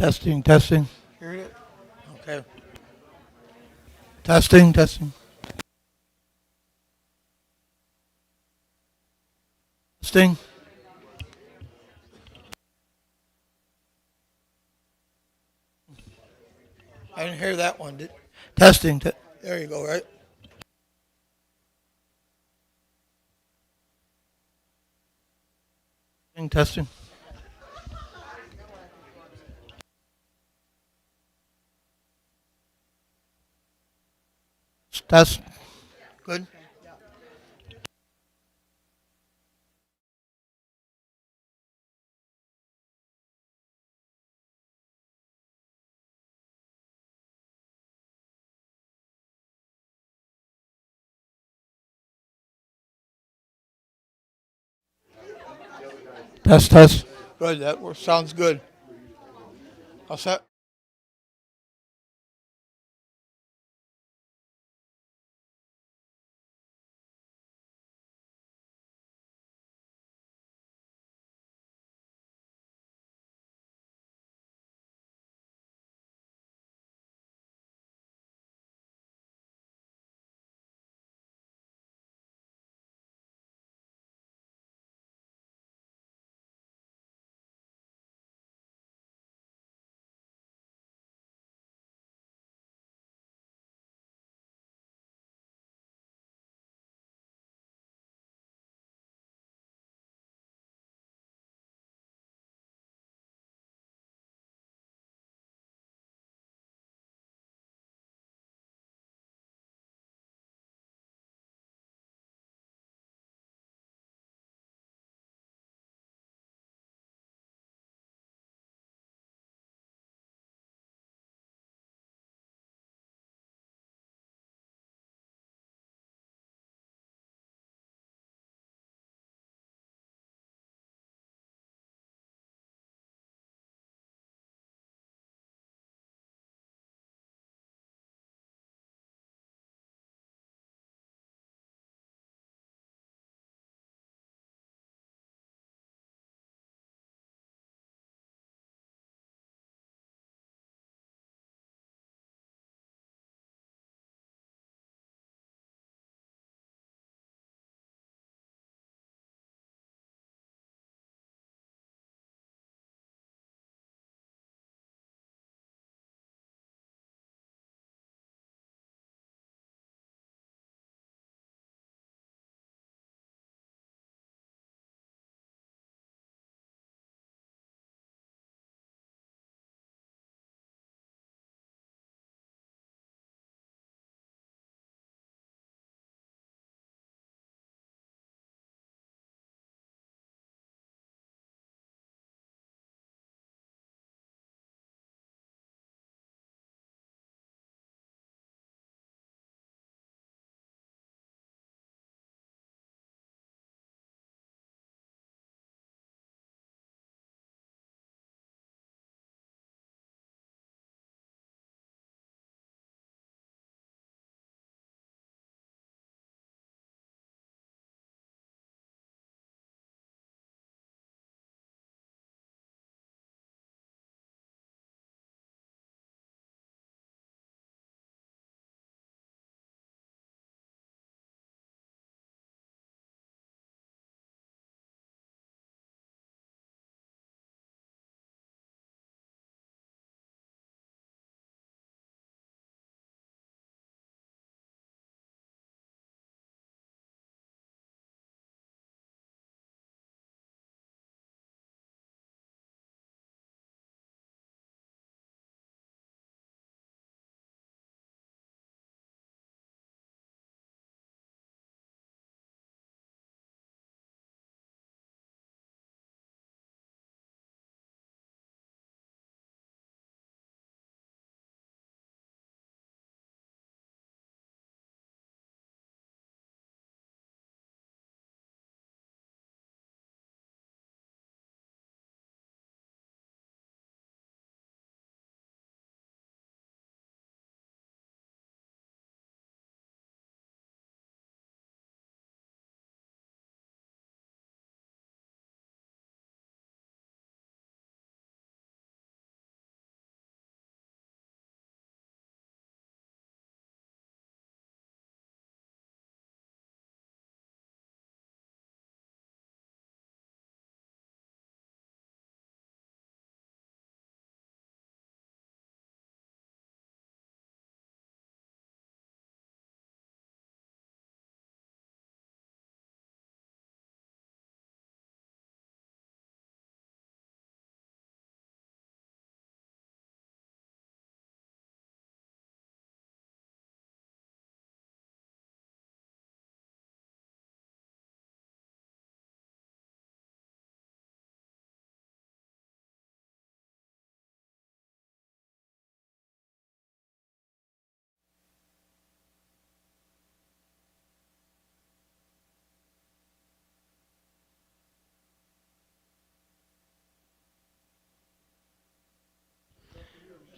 Testing, testing. Hearing it? Okay. Testing, testing. Testing. I didn't hear that one. Testing. There you go, right? Testing. Test. Good. Test, test. Good. Sounds good. I'll set.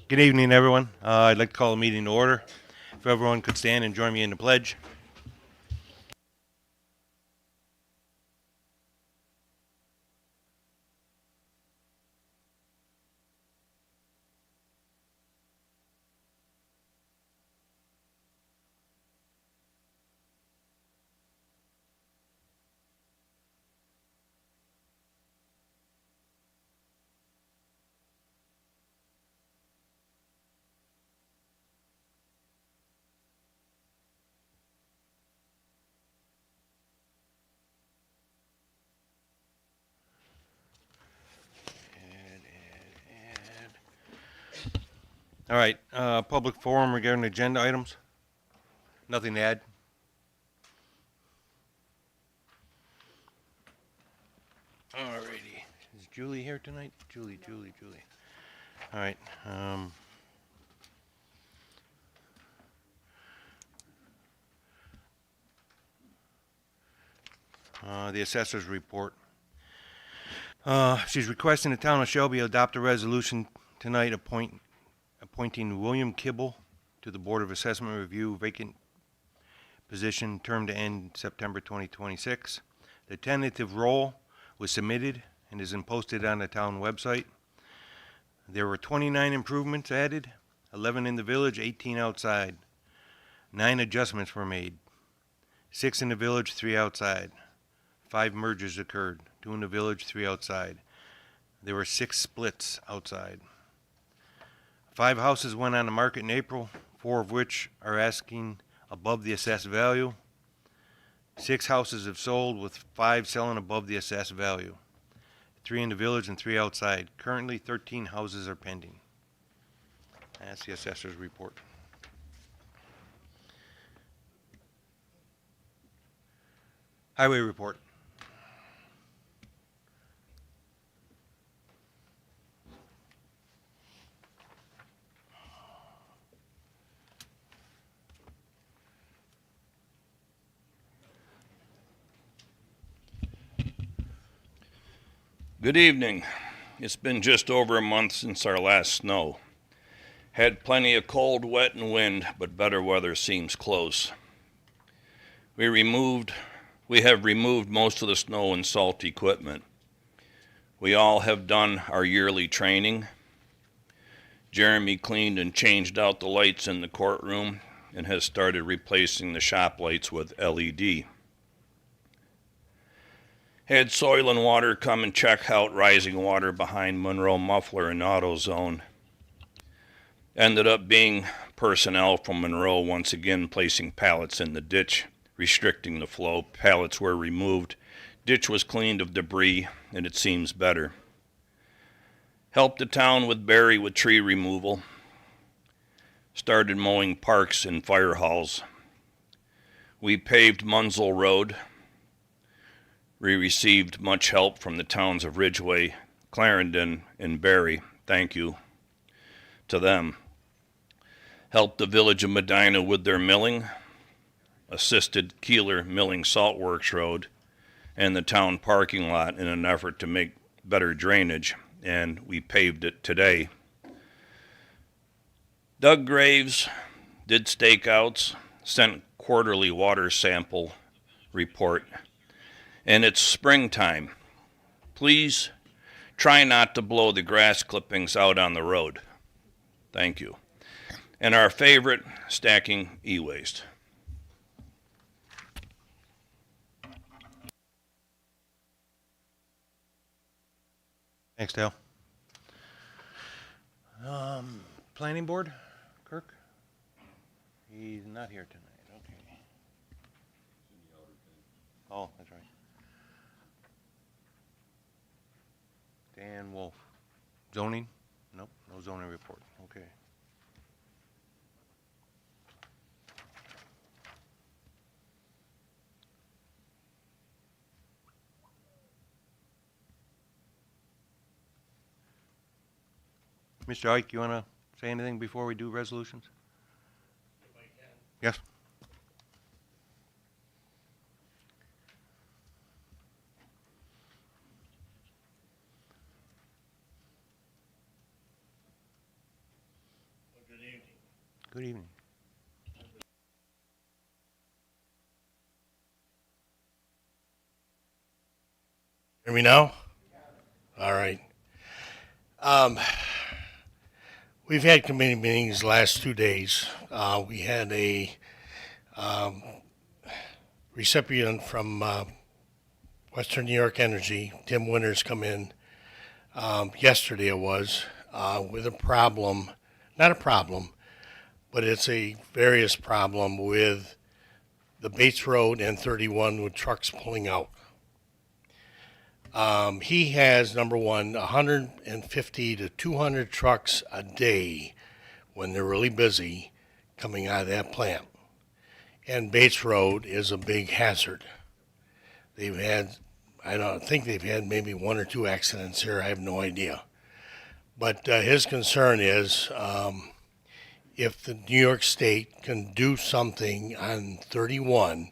Good evening, everyone. I'd like to call the meeting to order. If everyone could stand and join me in the pledge. All right, public forum regarding agenda items. Nothing to add. All righty. Is Julie here tonight? Julie. All right. The assessor's report. She's requesting the town of Shelby adopt a resolution tonight appointing William Kibble to the Board of Assessment Review, vacant position, term to end September 2026. The tentative roll was submitted and is posted on the town website. There were 29 improvements added, 11 in the village, 18 outside. 9 adjustments were made, 6 in the village, 3 outside. 5 mergers occurred, 2 in the village, 3 outside. There were 6 splits outside. 5 houses went on the market in April, 4 of which are asking above the assessed value. 6 houses have sold, with 5 selling above the assessed value. 3 in the village and 3 outside. Currently, 13 houses are pending. That's the assessor's report. Highway report. Good evening. It's been just over a month since our last snow. Had plenty of cold, wet, and wind, but better weather seems close. We have removed most of the snow and salt equipment. We all have done our yearly training. Jeremy cleaned and changed out the lights in the courtroom and has started replacing the shop lights with LED. Had Soil and Water come and check out rising water behind Monroe Muffler and AutoZone. Ended up being personnel from Monroe once again placing pallets in the ditch, restricting the flow. Pallets were removed, ditch was cleaned of debris, and it seems better. Helped the town with Barry with tree removal. Started mowing parks and fire halls. We paved Munsell Road. We received much help from the towns of Ridgeway, Clarendon, and Barry. Thank you to them. Helped the village of Medina with their milling, assisted Keeler milling Saltworks Road, and the town parking lot in an effort to make better drainage, and we paved it today. Doug Graves did stakeouts, sent quarterly water sample report, and it's springtime. Please try not to blow the grass clippings out on the road. Thank you. And our favorite, stacking e-waste. Thanks, Dale. Planning board, Kirk? He's not here tonight. Okay. Oh, that's right. Dan Wolf. Zoning? Nope, no zoning report. Okay. Mr. Ike, you want to say anything before we do resolutions? If I can. Yes. Good evening. Hear me now? All right. Um, we've had committee meetings the last 2 days. We had a recipient from Western New York Energy, Tim Winters, come in yesterday. It was with a problem, not a problem, but it's a various problem with the Bates Road and 31 with trucks pulling out. He has, number one, 150 to 200 trucks a day when they're really busy coming out of that plant. And Bates Road is a big hazard. They've had, I don't think they've had maybe one or two accidents here. I have no idea. But his concern is if the New York State can do something on 31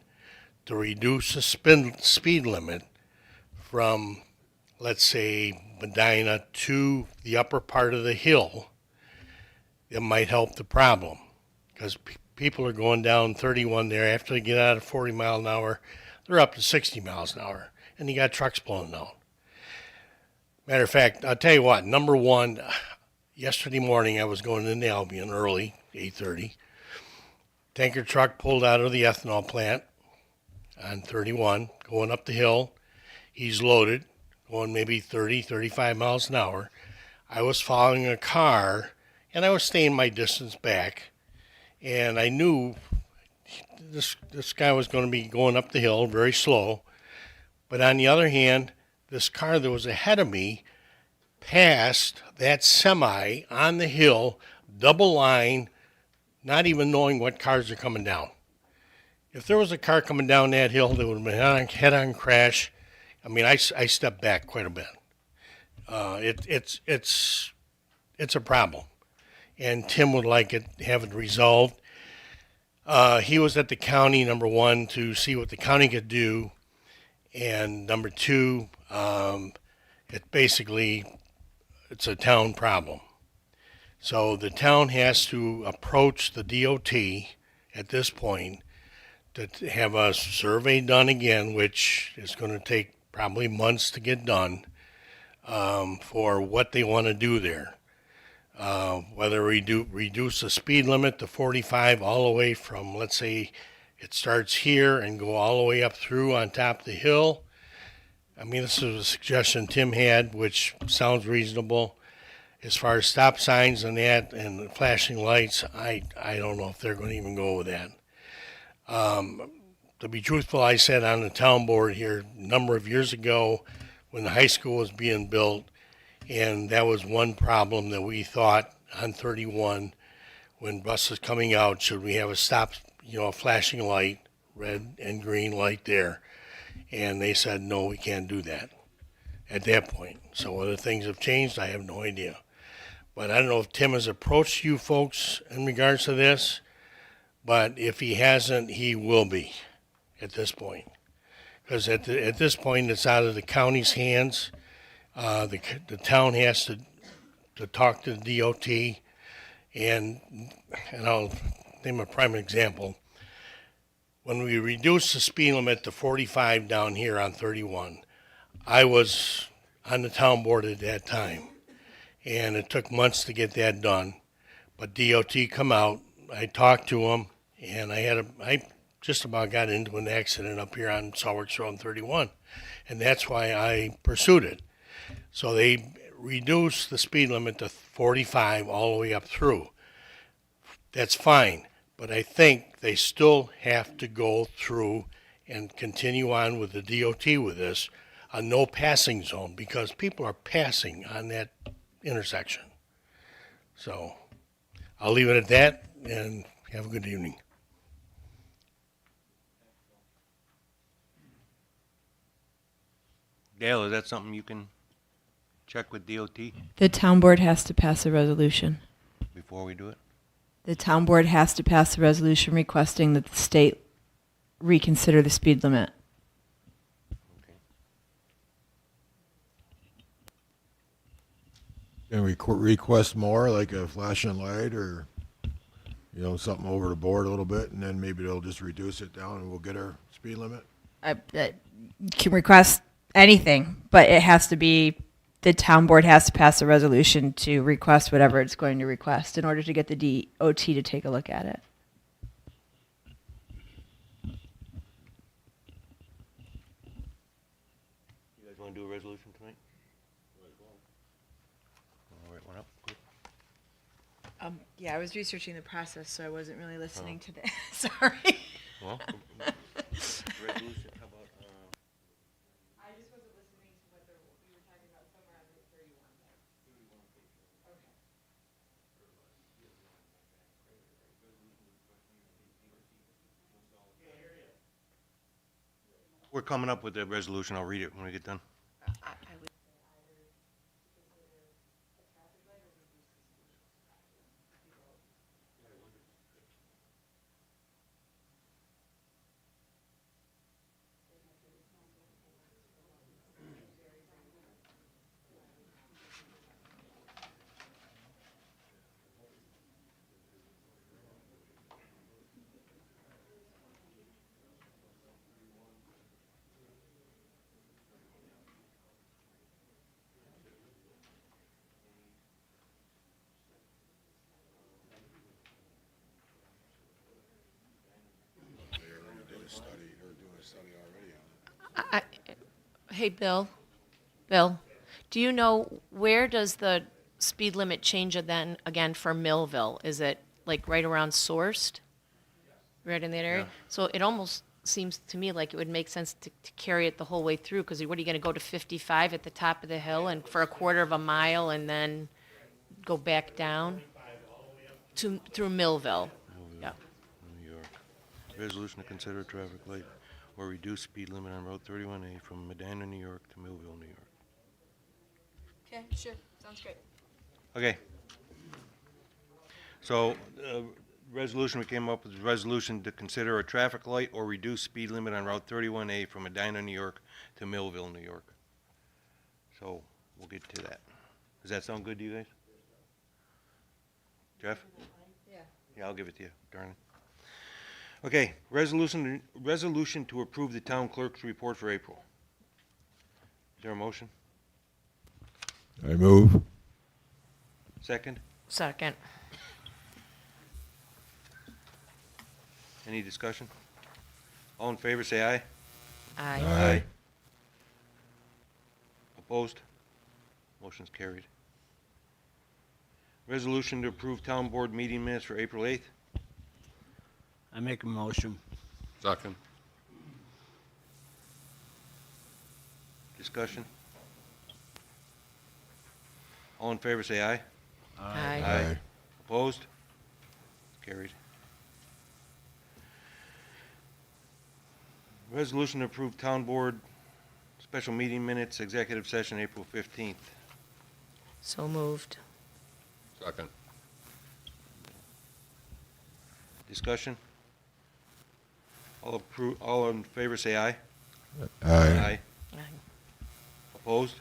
to reduce the speed limit from, let's say, Medina to the upper part of the hill, it might help the problem. Because people are going down 31 there. After they get out of 40 mile an hour, they're up to 60 miles an hour. And you got trucks pulling out. Matter of fact, I'll tell you what, number one, yesterday morning I was going into Albion early, 8:30. Tanker truck pulled out of the ethanol plant on 31, going up the hill. He's loaded, going maybe 30, 35 miles an hour. I was following a car, and I was staying my distance back, and I knew this guy was going to be going up the hill very slow. But on the other hand, this car that was ahead of me passed that semi on the hill, double line, not even knowing what cars are coming down. If there was a car coming down that hill, there would have been a head-on crash. I mean, I stepped back quite a bit. It's a problem, and Tim would like it, have it resolved. He was at the county, number one, to see what the county could do, and number two, it's a town problem. So the town has to approach the DOT at this point to have a survey done again, which is going to take probably months to get done, for what they want to do there. Whether reduce the speed limit to 45 all the way from, let's say, it starts here and go all the way up through on top of the hill. I mean, this is a suggestion Tim had, which sounds reasonable. As far as stop signs and that and flashing lights, I don't know if they're going to even go with that. To be truthful, I sat on the town board here a number of years ago when the high school was being built, and that was one problem that we thought on 31 when buses coming out, should we have a stop, a flashing light, red and green light there? And they said, no, we can't do that at that point. So whether things have changed, I have no idea. But I don't know if Tim has approached you folks in regards to this, but if he hasn't, he will be at this point. Because at this point, it's out of the county's hands. The town has to talk to the DOT, and I'll name a prime example. When we reduced the speed limit to 45 down here on 31, I was on the town board at that time, and it took months to get that done. But DOT come out, I talked to them, and I just about got into an accident up here on Saltworks Road 31, and that's why I pursued it. So they reduced the speed limit to 45 all the way up through. That's fine, but I think they still have to go through and continue on with the DOT with this, a no passing zone, because people are passing on that intersection. So I'll leave it at that, and have a good evening. Dale, is that something you can check with DOT The town board has to pass a resolution. before we do it? The town board has to pass a resolution requesting that the state reconsider the speed limit. Can we request more, like a flashing light or? something over the board a little bit, and then maybe they'll just reduce it down and we'll get our speed limit? You can request anything, but it has to be, the town board has to pass a resolution to request whatever it's going to request in order to get the DOT to take a look at it. You guys want to do a resolution tonight? All right, one up. Good. Yeah, I was researching the process, so I wasn't really listening to the, sorry. Well, resolution, how about, I just wasn't listening to what we were talking about somewhere on Route 31 there. Okay. we're coming up with a resolution. I'll read it when we get done. I would Hey, Bill, do you know where does the speed limit change then again for Millville? Is it like right around Sourced? Right in that area? Yeah. So it almost seems to me like it would make sense to carry it the whole way through, because what are you going to go to 55 at the top of the hill and for a quarter of a mile and then go back down through Millville? Yeah. New York. Resolution to consider a traffic light or reduce speed limit on Route 31A from Medina, New York to Millville, New York. Okay, sure. Sounds great. Okay. So, resolution we came up with, is resolution to consider a traffic light or reduce speed limit on Route 31A from Medina, New York to Millville, New York. So, we'll get to that. Does that sound good to you guys? Jeff? Yeah. Yeah, I'll give it to you, darling. Okay, resolution to approve the town clerk's report for April. Is there a motion? I move. Second? Second. Any discussion? All in favor, say aye. Aye. Aye. Opposed? Motion's carried. Resolution to approve town board meeting minutes for April 8th. I make a motion. Second. Discussion? All in favor, say aye. Aye. Aye. Opposed? Carried. Resolution to approve town board special meeting minutes, executive session, April 15th. So moved. Second. Discussion? All in favor, say aye. Aye. Aye. Opposed?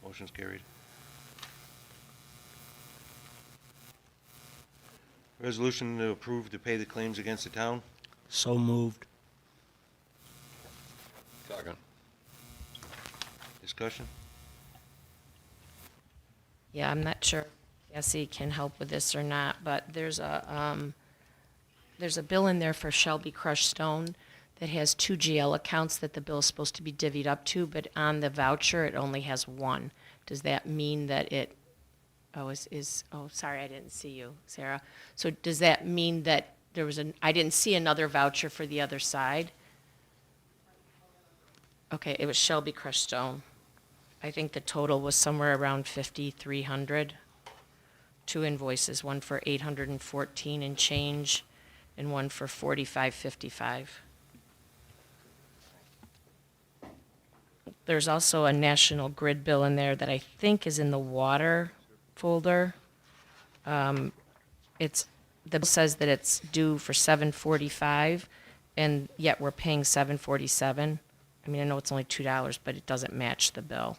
Motion's carried. Resolution to approve to pay the claims against the town. So moved. Second. Discussion? Yeah, I'm not sure if Jesse can help with this or not, but there's a bill in there for Shelby crushed stone that has 2 GL accounts that the bill is supposed to be divvied up to, but on the voucher, it only has 1. Does that mean that it, oh, sorry, I didn't see you, Sarah. So does that mean that I didn't see another voucher for the other side? Okay, it was Shelby crushed stone. I think the total was somewhere around 5,300. 2 invoices, one for 814 and change, and one for 4555. There's also a National Grid bill in there that I think is in the water folder. The bill says that it's due for 745, and yet we're paying 747. I mean, I know it's only $2, but it doesn't match the bill.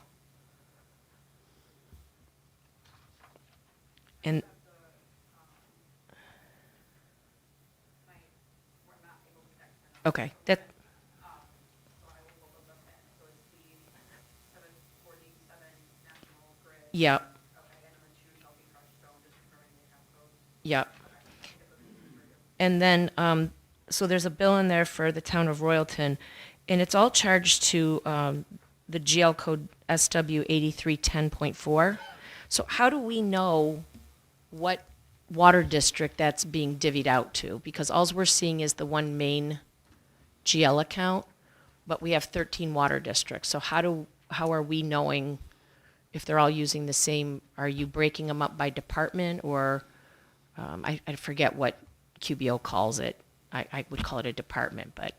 And Okay, that, yeah. Yep. And then, so there's a bill in there for the town of Royalton, and it's all charged to the GL code SW 8310.4. So how do we know what water district that's being divvied out to? Because all we're seeing is the one main GL account, but we have 13 water districts. So how are we knowing if they're all using the same? Are you breaking them up by department, or I forget what QBO calls it. I would call it a department, but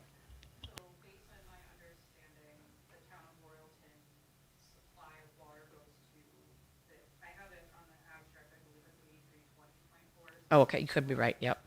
oh, okay, you could be right. Yep.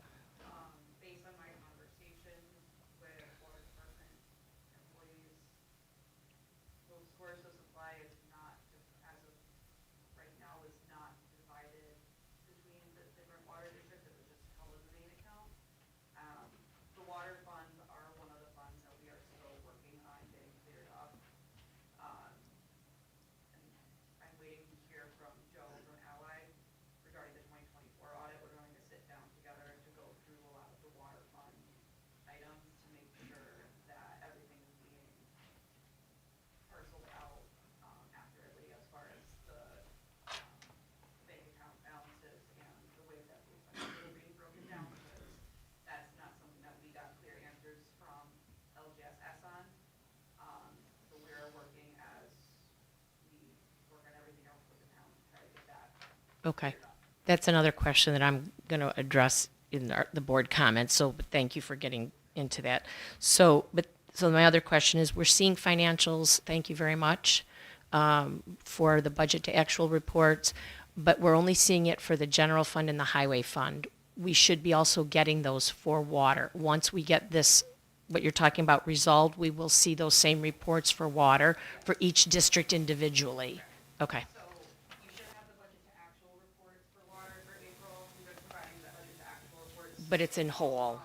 Okay. That's another question that I'm going to address in the board comments. So but thank you for getting into that. So my other question is, we're seeing financials. Thank you very much for the budget to actual reports, but we're only seeing it for the general fund and the highway fund. We should be also getting those for water. Once we get this, what you're talking about, resolved, we will see those same reports for water for each district individually. Okay. But it's in whole.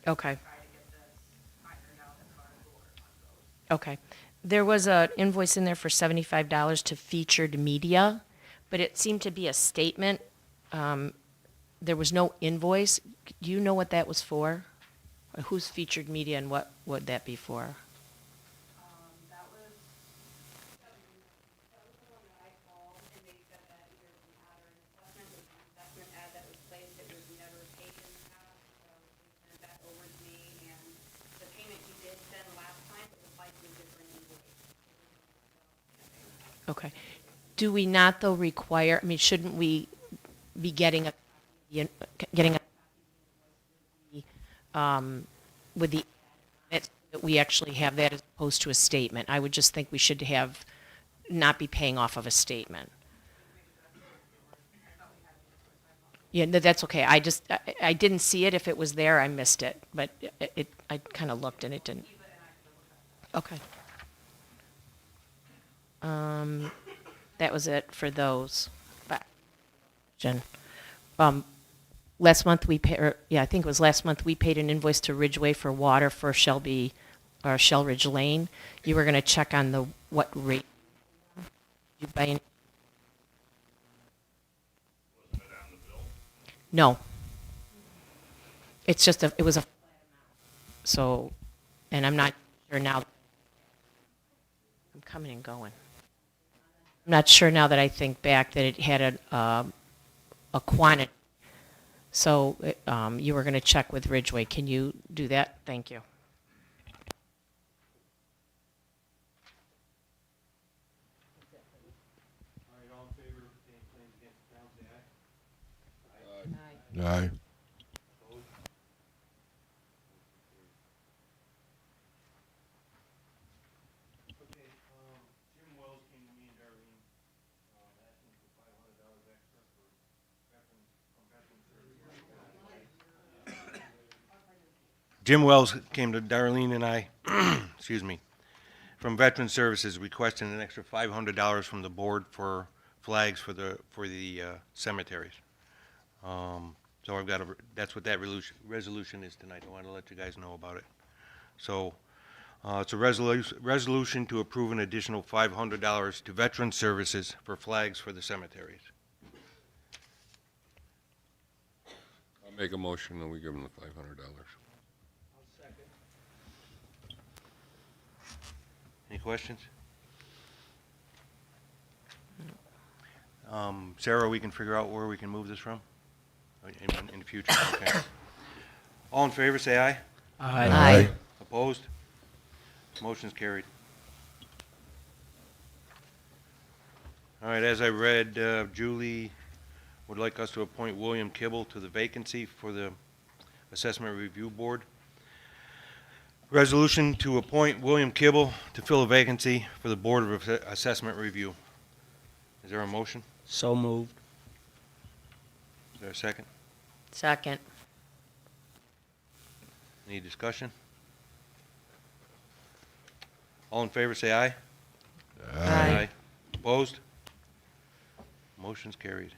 Okay. Okay. There was an invoice in there for $75 to Featured Media, but it seemed to be a statement. There was no invoice. Do you know what that was for? Who's Featured Media and what would that be for? Okay. Do we not, though, require, I mean, shouldn't we be getting with the, that we actually have that as opposed to a statement? I would just think we should not be paying off of a statement. Yeah, no, that's okay. I didn't see it. If it was there, I missed it. But I kind of looked and it didn't. Okay. That was it for those. Jen. Last month we paid, I think it was last month we paid an invoice to Ridgeway for water for Shelby or Shellridge Lane. You were going to check on what rate you buy any? No. It's just it was a, so, and I'm not sure now. I'm coming and going. I'm not sure now that I think back that it had a quantity. So you were going to check with Ridgeway. Can you do that? Thank you. Aye. Jim Wells came to Darlene and I, excuse me, from Veteran Services requesting an extra $500 from the board for flags for the cemeteries. So I've got that's what that resolution is tonight. I wanted to let you guys know about it. So it's a resolution to approve an additional $500 to Veteran Services for flags for the cemeteries. I'll make a motion and we give them the $500. Any questions? Sarah, we can figure out where we can move this from in the future. Okay. All in favor, say aye. Aye. Opposed? Motion's carried. All right, as I read, Julie would like us to appoint William Kibble to the vacancy for the Assessment Review Board. Resolution to appoint William Kibble to fill a vacancy for the Board of Assessment Review. Is there a motion? So moved. Is there a second? Second. Any discussion? All in favor, say aye. Aye. Opposed? Motion's carried.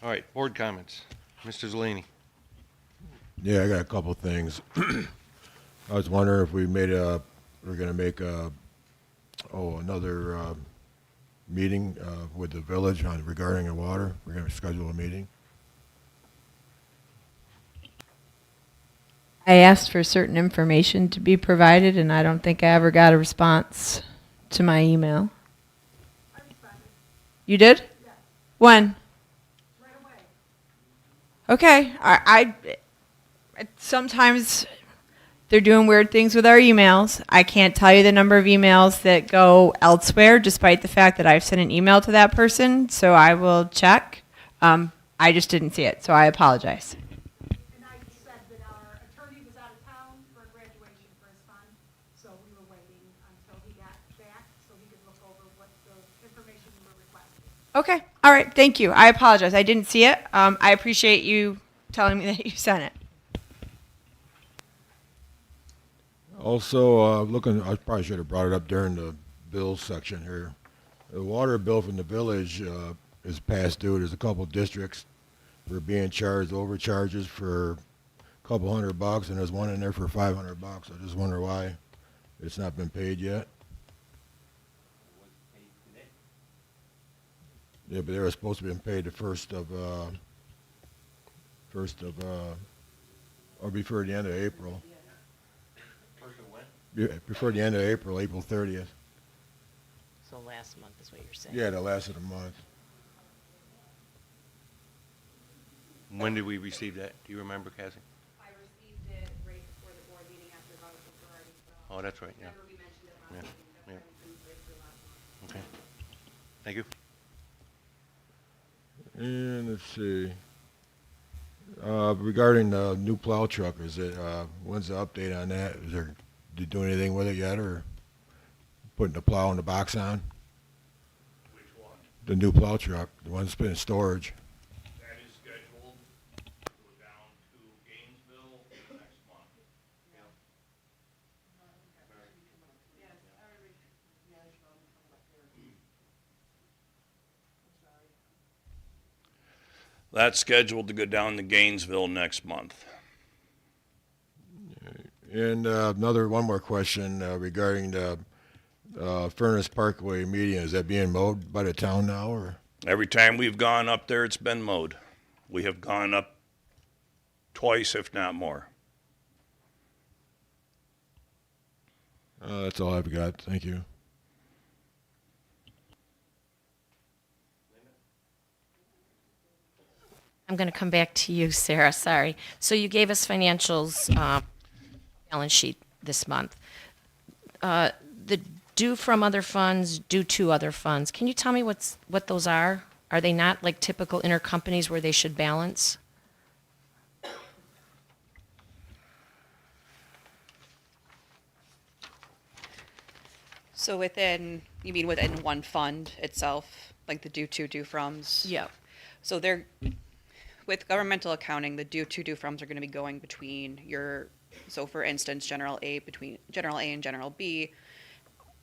All right, board comments. Mr. Zelini. Yeah, I got a couple of things. I was wondering if we're gonna make another meeting with the village regarding the water. We're gonna schedule a meeting. I asked for certain information to be provided, and I don't think I ever got a response to my email. You did? Yeah. When? Right away. Okay. I sometimes they're doing weird things with our emails. I can't tell you the number of emails that go elsewhere, despite the fact that I've sent an email to that person, so I will check. I just didn't see it, so I apologize. And I said that our attorney was out of town for a graduation for his son, so we were waiting until he got back so he could look over what the information you were requesting. Okay. All right. Thank you. I apologize. I didn't see it. I appreciate you telling me that you sent it. Also, I probably should have brought it up during the bills section here. The water bill from the village is past due. There's a couple of districts who are being charged overcharges for a couple $100, and there's one in there for $500. I just wonder why it's not been paid yet. Yeah, but they were supposed to be paid the first of or before the end of April. Yeah, before the end of April, April 30th. So last month is what you're saying? Yeah, the last of the month. When did we receive that? Do you remember, Cassie? I received it right before the board meeting after the vote was already. Oh, that's right, yeah. Remember we mentioned it last Yeah, meeting, that's yeah. why we couldn't put it through last month. Okay. Thank you. And let's see. Regarding the new plow truck, when's the update on that? Did you do anything with it yet, or putting the plow in the box on? Which one? The new plow truck, the one that's been in storage. That is scheduled to go down to Gainesville next month. That's scheduled to go down to Gainesville next month. And one more question regarding the Furnace Parkway median. Is that being mowed by the town now, or? Every time we've gone up there, it's been mowed. We have gone up twice, if not more. That's all I've got. Thank you. I'm going to come back to you, Sarah, sorry. So you gave us financials, balance sheet this month. The due from other funds, due to other funds. Can you tell me what those are? Are they not like typical intercompanies where they should balance? So you mean within one fund itself, like the due to, due froms? Yeah. So with governmental accounting, the due to, due froms are going to be going between so for instance, between General A and General B,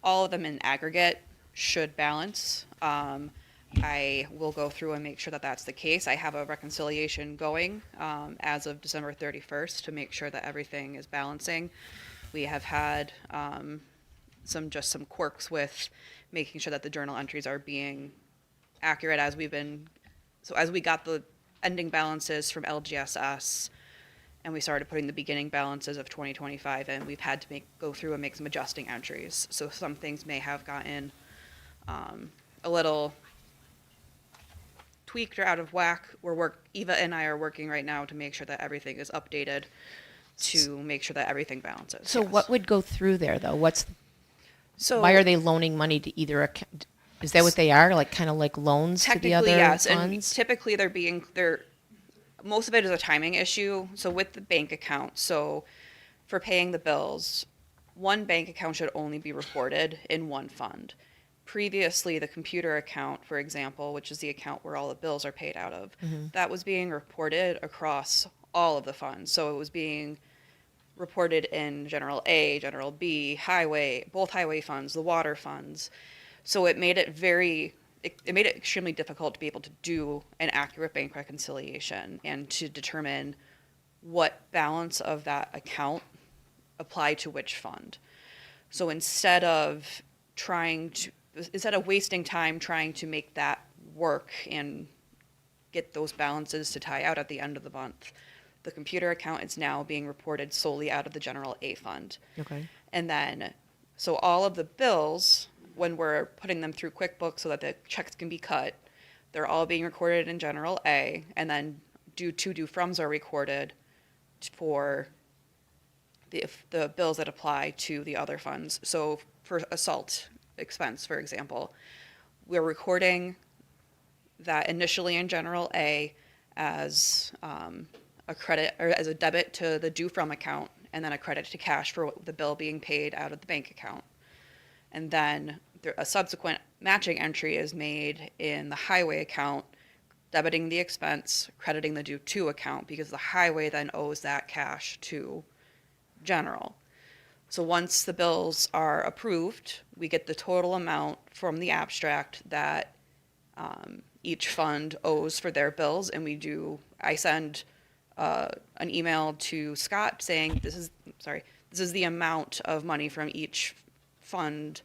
all of them in aggregate should balance. I will go through and make sure that that's the case. I have a reconciliation going as of December 31st to make sure that everything is balancing. We have had some quirks with making sure that the journal entries are being accurate as we got the ending balances from LGSS and we started putting the beginning balances of 2025 in, we've had to go through and make some adjusting entries. So some things may have gotten a little tweaked or out of whack. Eva and I are working right now to make sure that everything is updated to make sure that everything balances. So yes. what would go through there, though? So why are they loaning money to either account? Is that what they are? Like kind of like loans to the other yes, funds? and typically most of it is a timing issue. So with the bank account, so for paying the bills, one bank account should only be reported in one fund. Previously, the computer account, for example, which is the account where all the bills are paid out of, that was being reported across all of the funds. So it was being reported in General A, General B, Highway, both highway funds, the water funds. So it made it extremely difficult to be able to do an accurate bank reconciliation and to determine what balance of that account applied to which fund. So instead of wasting time trying to make that work and get those balances to tie out at the end of the month, the computer account is now being reported solely out of the General A fund. Okay. And then, so all of the bills, when we're putting them through QuickBooks so that the checks can be cut, they're all being recorded in General A, and then due froms are recorded for the bills that apply to the other funds. So for assault expense, for example, we're recording that initially in General A as a credit or as a debit to the due from account, and then a credit to cash for the bill being paid out of the bank account. And then a subsequent matching entry is made in the highway account, debiting the expense, crediting the due to account, because the highway then owes that cash to general. So once the bills are approved, we get the total amount from the abstract that each fund owes for their bills, and I send an email to Scott saying this is the amount of money from each fund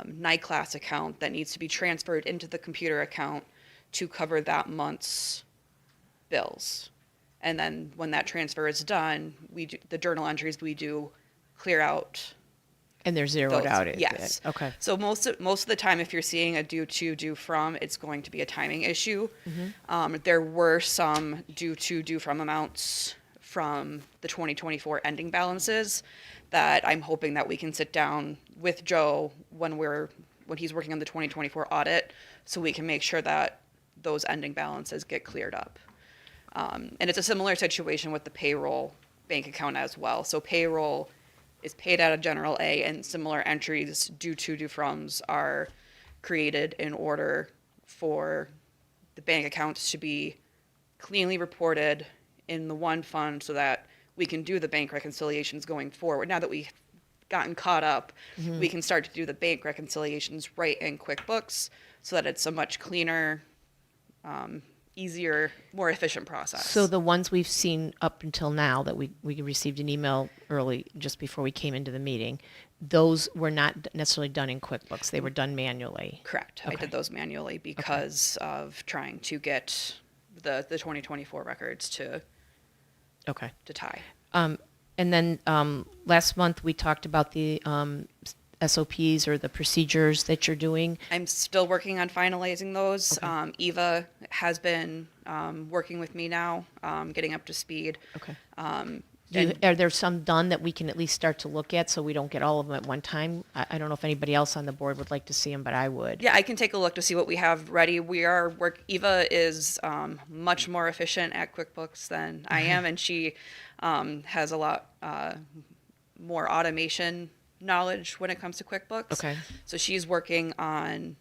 NICLAS account that needs to be transferred into the computer account to cover that month's bills. And then when that transfer is done, the journal entries we do clear out. And they're zeroed out. Yes. Okay. So most of the time, if you're seeing a due to, due from, it's going to be a timing issue. There were some due to, due from amounts from the 2024 ending balances that I'm hoping that we can sit down with Joe when he's working on the 2024 audit, so we can make sure that those ending balances get cleared up. And it's a similar situation with the payroll bank account as well. So payroll is paid out of General A, and similar entries due to, due froms are created in order for the bank accounts to be cleanly reported in the one fund so that we can do the bank reconciliations going forward. Now that we've gotten caught up, we can start to do the bank reconciliations right in QuickBooks so that it's a much cleaner, easier, more efficient process. So the ones we've seen up until now that we received an email early just before we came into the meeting, those were not necessarily done in QuickBooks. They were done manually. Correct. Okay. I did those manually because of trying to get the 2024 records to tie. And then last month we talked about the SOPs or the procedures that you're doing. I'm still working on finalizing those. Okay. Eva has been working with me now, getting up to speed. Okay. And Are there some done that we can at least start to look at so we don't get all of them at one time? I don't know if anybody else on the board would like to see them, but I would. yeah, I can take a look to see what we have ready. Eva is much more efficient at QuickBooks than I am, and she has a lot more automation knowledge when it comes to QuickBooks. Okay. So she's working on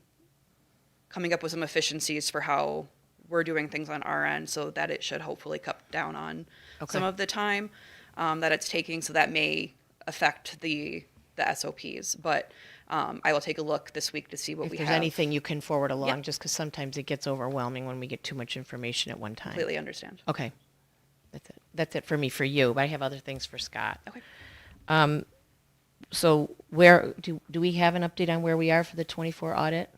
coming up with some efficiencies for how we're doing things on our end so that it should hopefully cut down on some of the time that it's taking. So that may affect the SOPs. But I will take a look this week to see what If we there's have. anything you can forward along, Yep. just because sometimes it gets overwhelming when we get too much information at one time. Completely understand. Okay. That's it. That's it for me for you, but I have other things for Scott. Okay. So where, do we have an update on where we are for the 24 audit?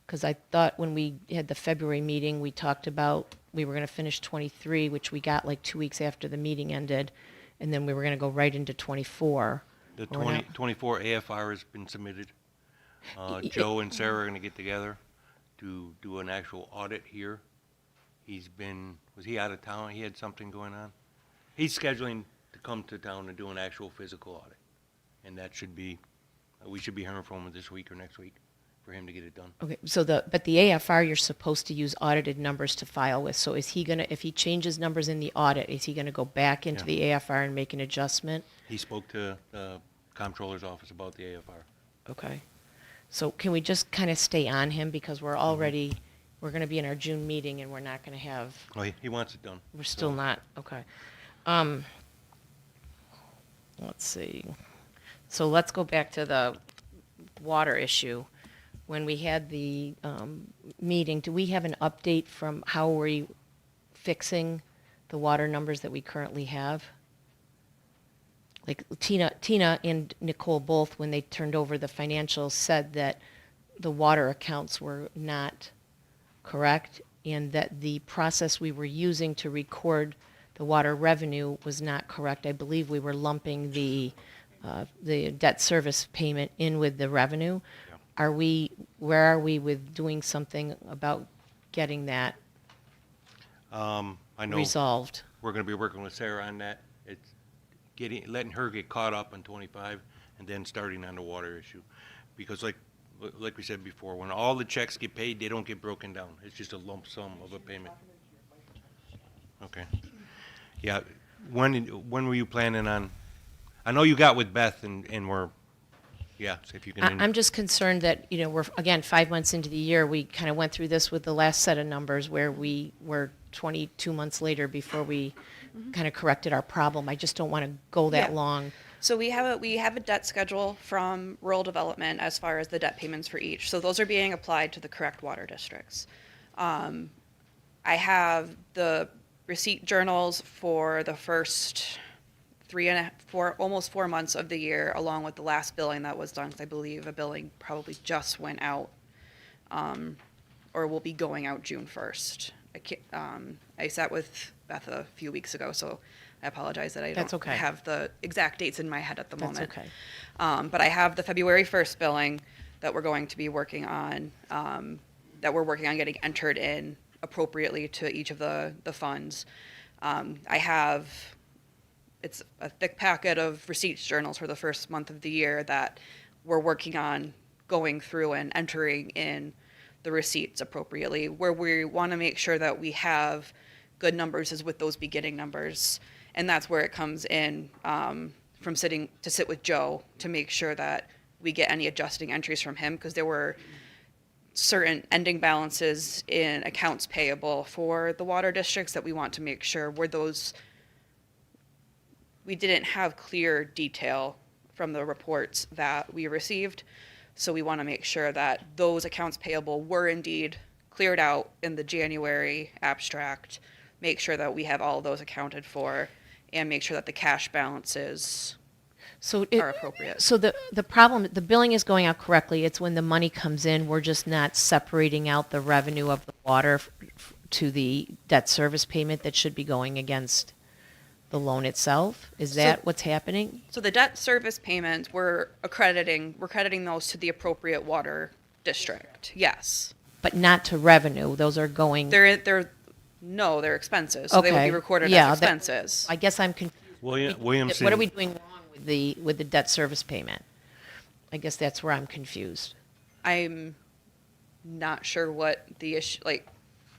Because I thought when we had the February meeting, we talked about we were going to finish 23, which we got like 2 weeks after the meeting ended, and then we were going to go right into 24. The Or not. 24 AFR has been submitted. Joe and Sarah are going to get together to do an actual audit here. Was he out of town? He had something going on? He's scheduling to come to town and do an actual physical audit. And that should be, we should be hearing from him this week or next week for him to get it done. Okay, so but the AFR, you're supposed to use audited numbers to file with. So is he gonna, if he changes numbers in the audit, is he gonna go back into the AFR and make an adjustment? He spoke to the comptroller's office about the AFR. Okay. So can we just kind of stay on him because we're already, we're gonna be in our June meeting and we're not gonna have, Oh, he wants it done. we're still not, okay. Let's see. So let's go back to the water issue. When we had the meeting, do we have an update from how we're fixing the water numbers that we currently have? Like Tina and Nicole both, when they turned over the financials, said that the water accounts were not correct and that the process we were using to record the water revenue was not correct. I believe we were lumping the debt service payment in with the revenue. Where are we with doing something about getting that I know resolved? we're going to be working with Sarah on that. It's letting her get caught up on 25 and then starting on the water issue. Because like we said before, when all the checks get paid, they don't get broken down. It's just a lump sum of a payment. Okay. Yeah. When were you planning on? I know you got with Beth and we're, yeah, so if you can. I'm just concerned that, we're, again, 5 months into the year, we kind of went through this with the last set of numbers where we were 22 months later before we kind of corrected our problem. I just don't want to go that Yeah. long. So we have a debt schedule from rural development as far as the debt payments for each. So those are being applied to the correct water districts. I have the receipt journals for the first almost 4 months of the year, along with the last billing that was done, because I believe a billing probably just went out, or will be going out June 1st. I sat with Beth a few weeks ago, so I apologize that I That's don't okay. have the exact dates in my head at the That's moment. okay. But I have the February 1st billing that we're going to be working on, that we're working on getting entered in appropriately to each of the funds. It's a thick packet of receipts journals for the first month of the year that we're working on going through and entering in the receipts appropriately. Where we want to make sure that we have good numbers is with those beginning numbers. And that's where it comes in from sit with Joe to make sure that we get any adjusting entries from him, because there were certain ending balances in accounts payable for the water districts that we want to make sure were those. We didn't have clear detail from the reports that we received, so we want to make sure that those accounts payable were indeed cleared out in the January abstract, make sure that we have all of those accounted for, and make sure that the cash balances are appropriate. So the problem, the billing is going out correctly. It's when the money comes in, we're just not separating out the revenue of the water to the debt service payment that should be going against the loan itself? Is that what's happening? So the debt service payments, we're crediting those to the appropriate water district, yes. But not to revenue. Those are going. They're expenses, so they would be recorded as expenses. I guess I'm confused. Williamson. What are we doing wrong with the debt service payment? I guess that's where I'm confused. I'm not sure what the issue,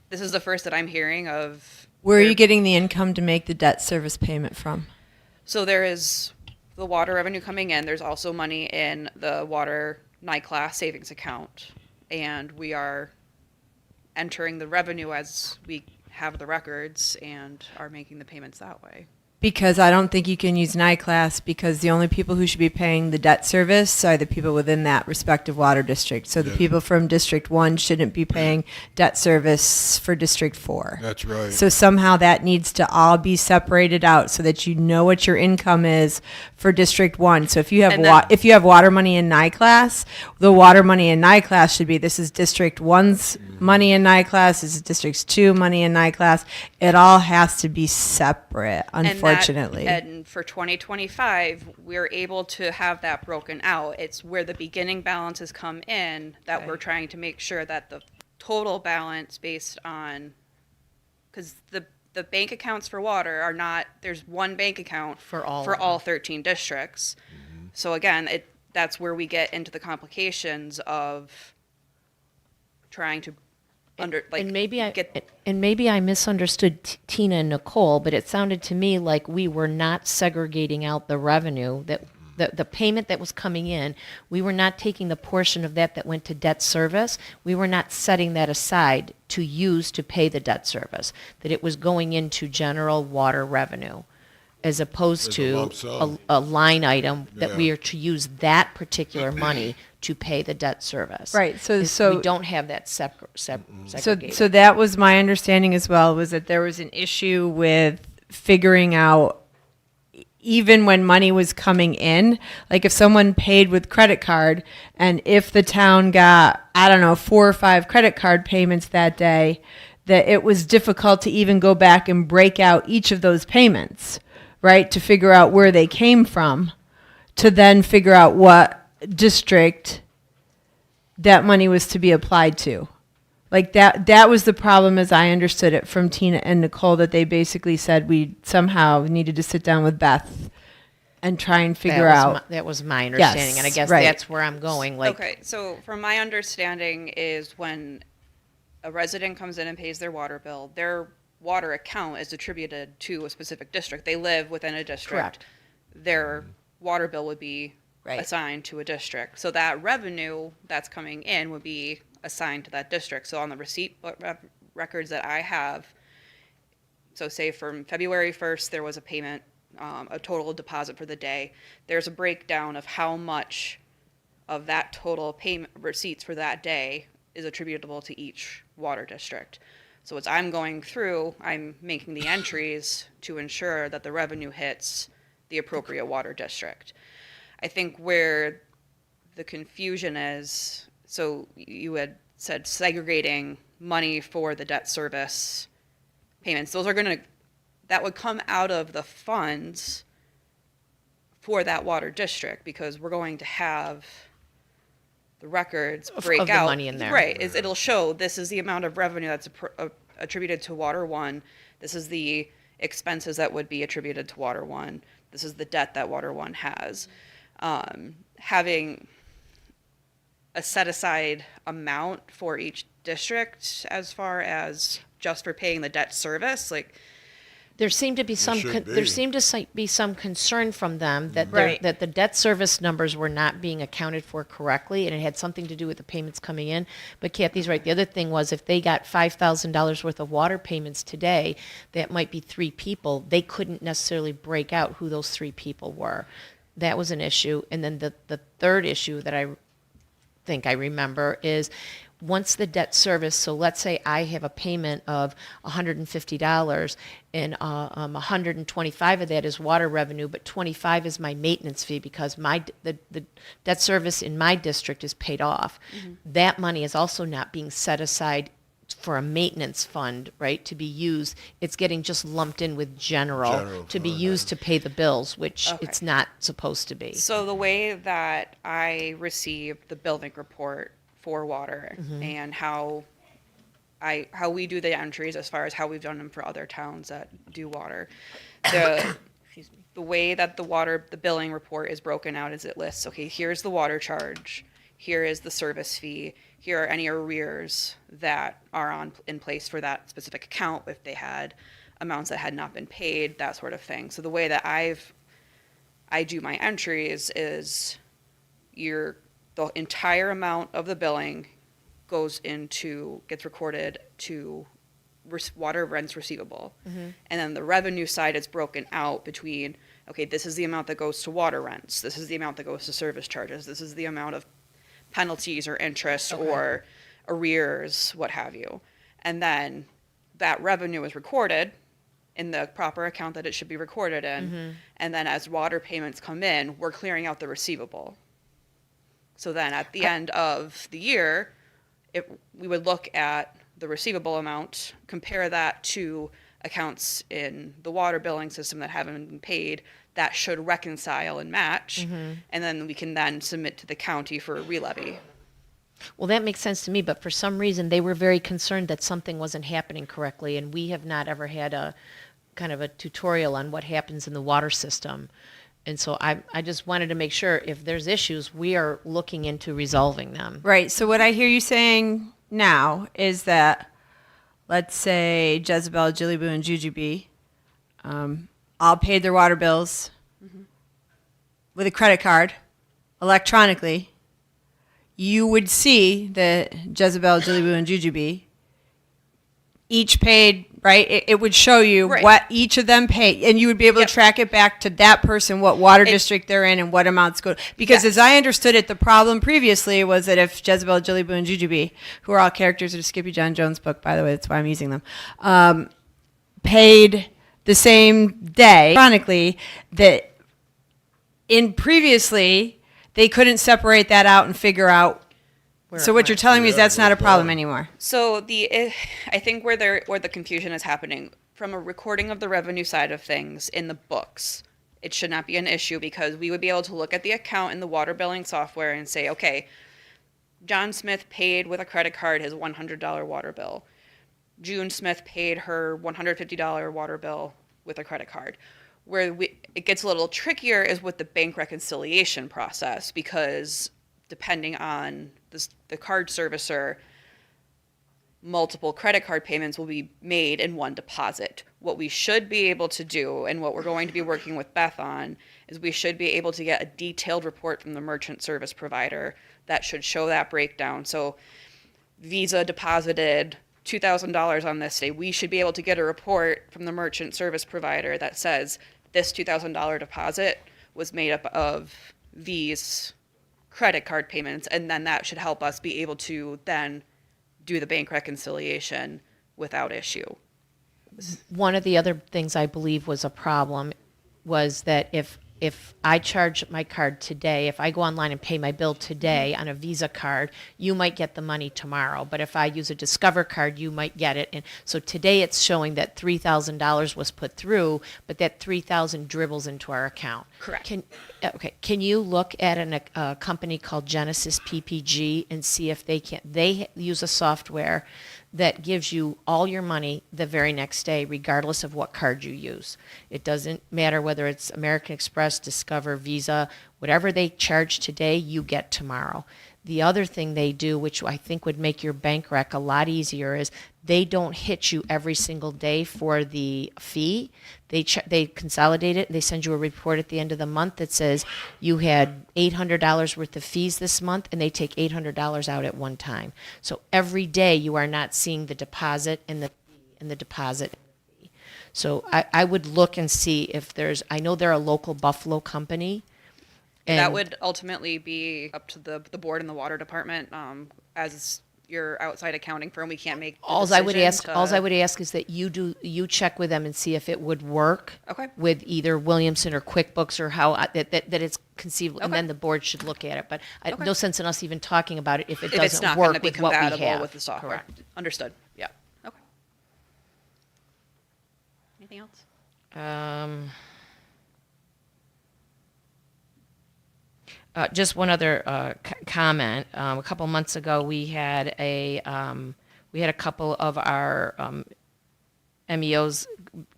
this is the first that I'm hearing of. Where are you getting the income to make the debt service payment from? So there is the water revenue coming in. There's also money in the water NICLAS savings account. And we are entering the revenue as we have the records and are making the payments that way. Because I don't think you can use NICLAS because the only people who should be paying the debt service are the people within that respective water district. So the Yeah. people from District 1 shouldn't be paying debt service for District 4. That's right. So somehow that needs to all be separated out so that you know what your income is for District 1. So if you have And then- if you have water money in NICLAS, the water money in NICLAS should be this is District 1's money in NICLAS, this is District 2 money in NICLAS. It all has to be separate, unfortunately. And for 2025, we're able to have that broken out. It's where the beginning balances come in that we're trying to make sure that the total balance based on, because the bank accounts for water are not, there's one bank account For all of 13 districts. So again, that's where we get into the complications of trying to and maybe get I misunderstood Tina and Nicole, but it sounded to me like we were not segregating out the revenue that the payment that was coming in. We were not taking the portion of that went to debt service. We were not setting that aside to use to pay the debt service. That it was going into general water revenue, as opposed As a to lump sum. a line item that we Yeah. are to use that particular money to pay the debt service. Right, so- we don't have that segregated. So that was my understanding as well, was that there was an issue with figuring out even when money was coming in, like if someone paid with credit card and if the town got, I don't know, 4 or 5 credit card payments that day, that it was difficult to even go back and break out each of those payments, right? To figure out where they came from, to then figure out what district that money was to be applied to. Like that was the problem as I understood it from Tina and Nicole, that they basically said we somehow needed to sit down with Beth and try and figure out. That was my understanding, and I guess right. that's where I'm going. Like, Okay, so from my understanding is when a resident comes in and pays their water bill, their water account is attributed to a specific district. They live within a district. Correct. Their water bill would be Right. assigned to a district. So that revenue that's coming in would be assigned to that district. So on the receipt records that I have, so say from February 1st, there was a payment, a total deposit for the day. There's a breakdown of how much of that total payment receipts for that day is attributable to each water district. So as I'm going through, I'm making the entries to ensure that the revenue hits the appropriate water district. I think where the confusion is, so you had said segregating money for the debt service payments. Those are that would come out of the funds for that water district, because we're going to have the records break of the out. money in there. Right, it'll show this is the amount of revenue that's attributed to Water One. This is the expenses that would be attributed to Water One. This is the debt that Water One has. Having a set aside amount for each district as far as just for paying the debt service, like there seemed to be some should be. there seemed to be some concern from them that Right. that the debt service numbers were not being accounted for correctly, and it had something to do with the payments coming in. But Kathy's right. The other thing was, if they got $5,000 worth of water payments today, that might be 3 people. They couldn't necessarily break out who those 3 people were. That was an issue. And then the third issue that I think I remember is, once the debt service, so let's say I have a payment of $150 and 125 of that is water revenue, but 25 is my maintenance fee because the debt service in my district is paid off. That money is also not being set aside for a maintenance fund, right, to be used. It's getting just lumped in with general to be fund. used to pay the bills, which Okay. it's not supposed to be. So the way that I received the building report for water and how we do the entries as far as how we've done them for other towns that do water, the way that the billing report is broken out is it lists, okay, here's the water charge, here is the service fee, here are any arrears that are in place for that specific account if they had amounts that had not been paid, that sort of thing. So the way that I've I do my entries is the entire amount of the billing gets recorded to water rents receivable. And then the revenue side is broken out between, okay, this is the amount that goes to water rents, this is the amount that goes to service charges, this is the amount of penalties or interest or arrears, what have you. And then that revenue is recorded in the proper account that it should be recorded in. And then as water payments come in, we're clearing out the receivable. So then at the end of the year, we would look at the receivable amount, compare that to accounts in the water billing system that haven't been paid, that should reconcile and match, and then we can then submit to the county for a re-levy. Well, that makes sense to me, but for some reason, they were very concerned that something wasn't happening correctly, and we have not ever had a kind of a tutorial on what happens in the water system. And so I just wanted to make sure if there's issues, we are looking into resolving them. Right. So what I hear you saying now is that, let's say Jezebel, Jillyboo, and Jujubee all paid their water bills with a credit card electronically. You would see that Jezebel, Jillyboo, and Jujubee each paid, right? It would show you what each of them paid, and you would be able to track it back to that person, what water district they're in, and what amounts go. Because as I understood it, the problem previously was that if Jezebel, Jillyboo, and Jujubee, who are all characters of the Skippy John Jones book, by the way, that's why I'm using them, paid the same day, ironically, that in previously they couldn't separate that out and figure out. So what you're telling me is that's not a problem anymore. So I think where the confusion is happening from a recording of the revenue side of things in the books, it should not be an issue because we would be able to look at the account in the water billing software and say, okay, John Smith paid with a credit card his $100 water bill. June Smith paid her $150 water bill with a credit card. Where it gets a little trickier is with the bank reconciliation process because depending on the card servicer, multiple credit card payments will be made in one deposit. What we should be able to do, and what we're going to be working with Beth on, is we should be able to get a detailed report from the merchant service provider that should show that breakdown. So Visa deposited $2,000 on this day. We should be able to get a report from the merchant service provider that says this $2,000 deposit was made up of these credit card payments, and then that should help us be able to then do the bank reconciliation without issue. One of the other things I believe was a problem was that if I charge my card today, if I go online and pay my bill today on a Visa card, you might get the money tomorrow. But if I use a Discover card, you might get it. And so today it's showing that $3,000 was put through, but that $3,000 dribbles into our account. Correct. Can you look at a company called Genesis PPG and see if they use a software that gives you all your money the very next day, regardless of what card you use. It doesn't matter whether it's American Express, Discover, Visa, whatever they charge today, you get tomorrow. The other thing they do, which I think would make your bank rec a lot easier, is they don't hit you every single day for the fee. They consolidate it. They send you a report at the end of the month that says you had $800 worth of fees this month, and they take $800 out at one time. So every day you are not seeing the deposit and the fee and the deposit. So I would look and see if I know they're a local Buffalo company. And that would ultimately be up to the board and the water department. As your outside accounting firm, we can't make the all I would decision ask is that you check with them and see if it would work Okay. with either Williamson or QuickBooks or how that it's conceivable, and Okay. then the board should look at it. But Okay. no sense in us even talking about it if it if it's doesn't not going work to be with what we compatible have. with the software. Correct. Understood. Yeah. Okay. Anything else? Just one other comment. A couple months ago, we had a couple of our MEOs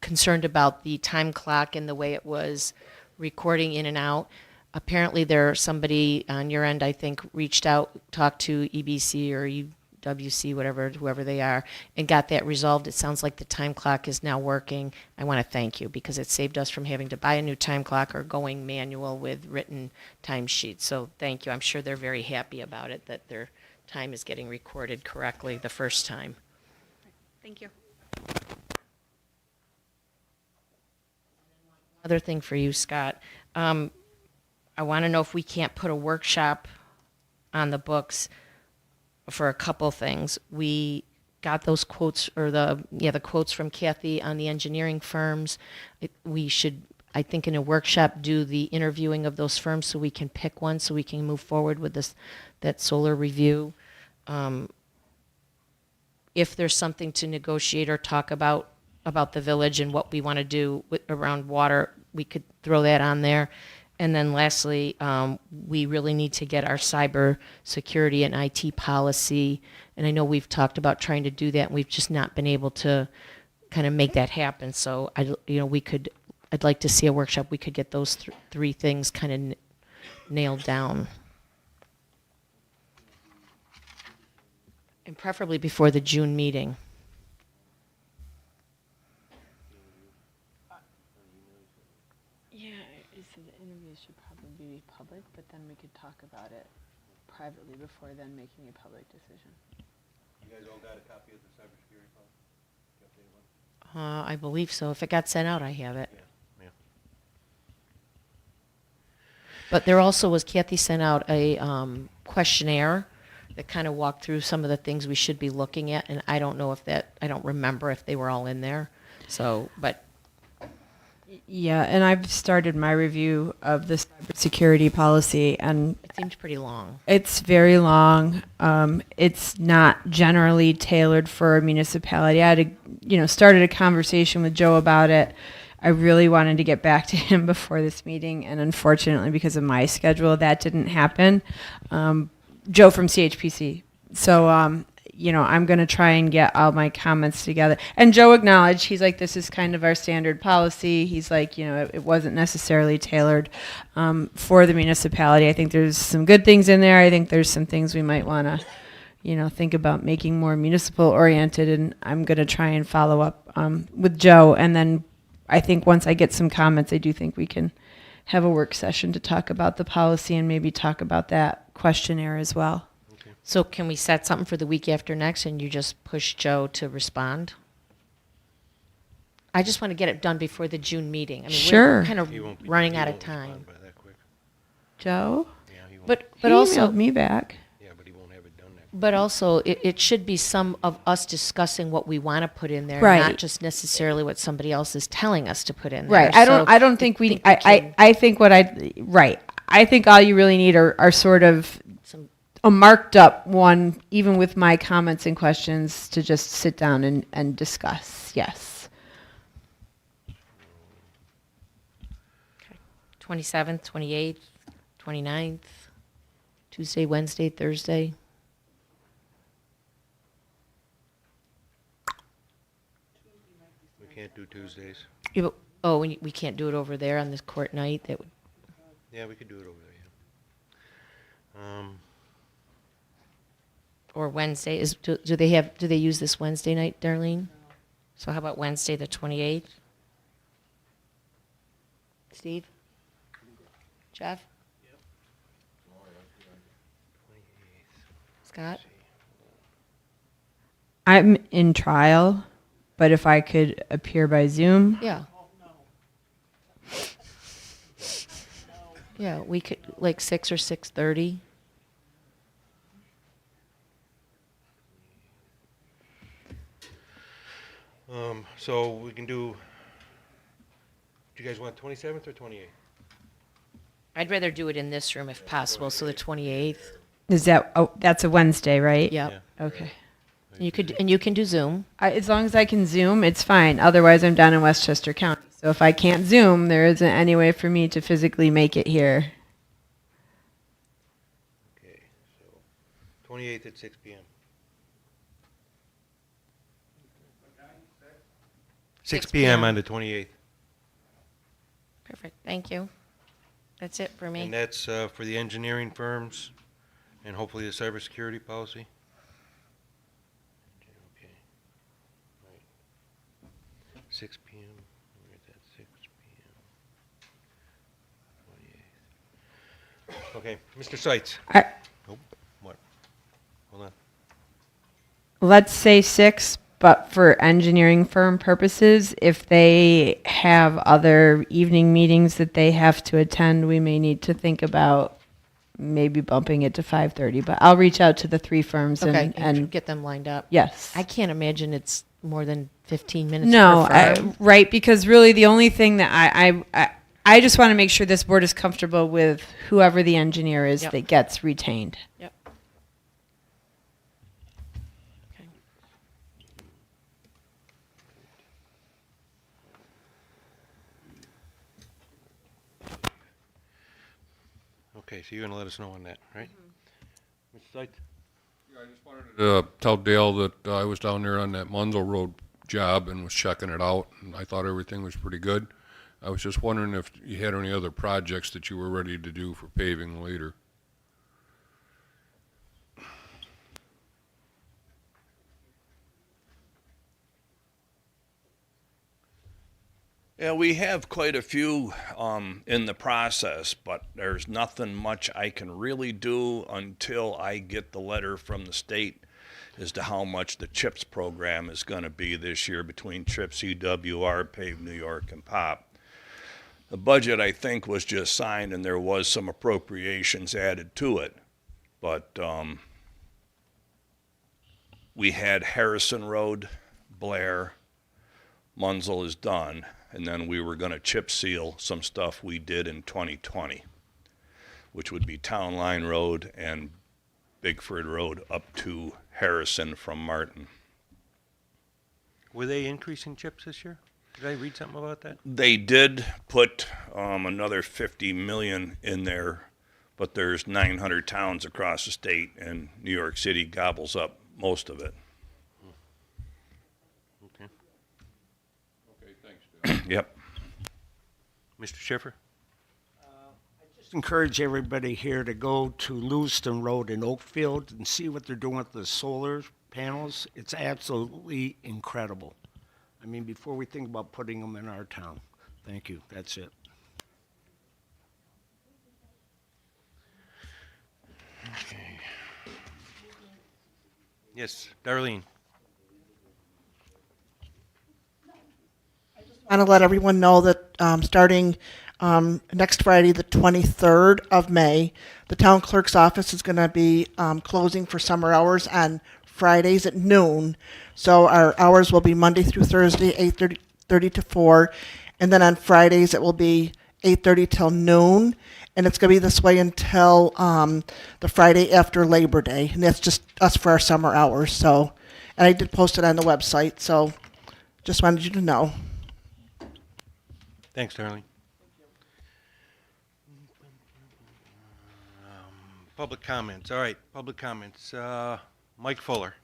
concerned about the time clock and the way it was recording in and out. Apparently, somebody on your end, I think, reached out, talked to EBC, or you WC, whatever, whoever they are, and got that resolved. It sounds like the time clock is now working. I want to thank you because it saved us from having to buy a new time clock or going manual with written timesheets. So thank you. I'm sure they're very happy about it, that their time is getting recorded correctly the first time. Thank you. Other thing for you, Scott. I want to know if we can't put a workshop on the books for a couple things. We got those quotes, or the quotes from Kathy on the engineering firms. We should, I think, in a workshop, do the interviewing of those firms so we can pick one, so we can move forward with that solar review. If there's something to negotiate or talk about the village and what we want to do around water, we could throw that on there. And then lastly, we really need to get our cyber security and IT policy. And I know we've talked about trying to do that, and we've just not been able to kind of make that happen. So I'd like to see a workshop. We could get those three things kind of nailed down. And preferably before the June meeting. Yeah, so the interviews should probably be public, but then we could talk about it privately before then making a public decision. You guys all got a copy of the cybersecurity policy? I believe so. If it got sent out, I have it. Yeah. But there also was, Kathy sent out a questionnaire that kind of walked through some of the things we should be looking at, and I don't remember if they were all in there. So, but. Yeah, and I've started my review of the cybersecurity policy, and It seemed pretty long. it's very long. It's not generally tailored for a municipality. I had started a conversation with Joe about it. I really wanted to get back to him before this meeting, and unfortunately, because of my schedule, that didn't happen. Joe from CHPC. So, I'm going to try and get all my comments together. And Joe acknowledged, he's like, this is kind of our standard policy. He's like, it wasn't necessarily tailored for the municipality. I think there's some good things in there. I think there's some things we might want to, think about making more municipal oriented. And I'm going to try and follow up with Joe. And then I think once I get some comments, I do think we can have a work session to talk about the policy and maybe talk about that questionnaire as well. So can we set something for the week after next and you just push Joe to respond? I just want to get it done before the June meeting. I mean, Sure. We're kind of He won't be- running he out of won't time. respond by that quick. Joe? Yeah, he won't. But He also, emailed me back. Yeah, but he won't have it done that quick. but also, it should be some of us discussing what we want to put in there, Right. not just necessarily what somebody else is telling us to put in there. Right. I don't think we, I think I think all you really need are sort of Some- a marked up one, even with my comments and questions, to just sit down and discuss. Yes. 27th, 28th, 29th, Tuesday, Wednesday, Thursday. We can't do Tuesdays. Yeah, but, oh, we can't do it over there on this court night. That would, Yeah, we could do it over there, yeah. or Wednesday is. Do they use this Wednesday night, Darlene? So how about Wednesday the 28th? Steve? Jeff? Scott? I'm in trial, but if I could appear by Zoom, Yeah. Yeah, we could, like 6 or 6:30. So we can do you guys want 27th or 28th? I'd rather do it in this room if possible, so the 28th. is that? Oh, that's a Wednesday, right? Yep. Yeah. Okay. You can do Zoom. As long as I can Zoom, it's fine. Otherwise, I'm down in Westchester County. So if I can't Zoom, there isn't any way for me to physically make it here. Okay, so 28th at 6 p.m. 6 p.m. on the 28th. Perfect. Thank you. That's it for me. And that's for the engineering firms and hopefully the cybersecurity policy. 6 p.m. Where is that? 6 p.m. 28th. Okay, Mr. Seitz. Oh, what? Hold on. Let's say 6, but for engineering firm purposes, if they have other evening meetings that they have to attend, we may need to think about maybe bumping it to 5:30. But I'll reach out to the 3 firms Okay, and get them lined up. yes. I can't imagine it's more than 15 minutes No, per firm. right, because really the only thing that I just want to make sure this board is comfortable with whoever the engineer is Yep. that gets retained. Yep. Okay. Okay, so you're going to let us know on that, right? Mr. Seitz? Yeah, I just wanted to tell Dale that I was down there on that Munzel Road job and was checking it out, and I thought everything was pretty good. I was just wondering if you had any other projects that you were ready to do for paving later. Yeah, we have quite a few in the process, but there's nothing much I can really do until I get the letter from the state as to how much the CHIPS program is going to be this year between CHIPS, EWR, Pave New York, and POP. The budget, I think, was just signed, and there was some appropriations added to it. But we had Harrison Road, Blair, Munzel is done, and then we were going to chip seal some stuff we did in 2020, which would be Town Line Road and Bigford Road up to Harrison from Martin. Were they increasing chips this year? Did I read something about that? They did put another 50 million in there, but there's 900 towns across the state, and New York City gobbles up most of it. Okay. Okay, thanks, Dale. Yep. Mr. Schiffer? Just encourage everybody here to go to Lewiston Road in Oakfield and see what they're doing with the solar panels. It's absolutely incredible. I mean, before we think about putting them in our town. Thank you. That's it. Okay. Yes, Darlene. I want to let everyone know that starting next Friday, the 23rd of May, the town clerk's office is going to be closing for summer hours on Fridays at noon. So our hours will be Monday through Thursday, 8:30 to 4, and then on Fridays it will be 8:30 till noon, and it's going to be this way until the Friday after Labor Day, and that's just us for our summer hours. So, and I did post it on the website, so just wanted you to know. Thanks, Darlene. Public comments. All right, public comments. Mike Fuller.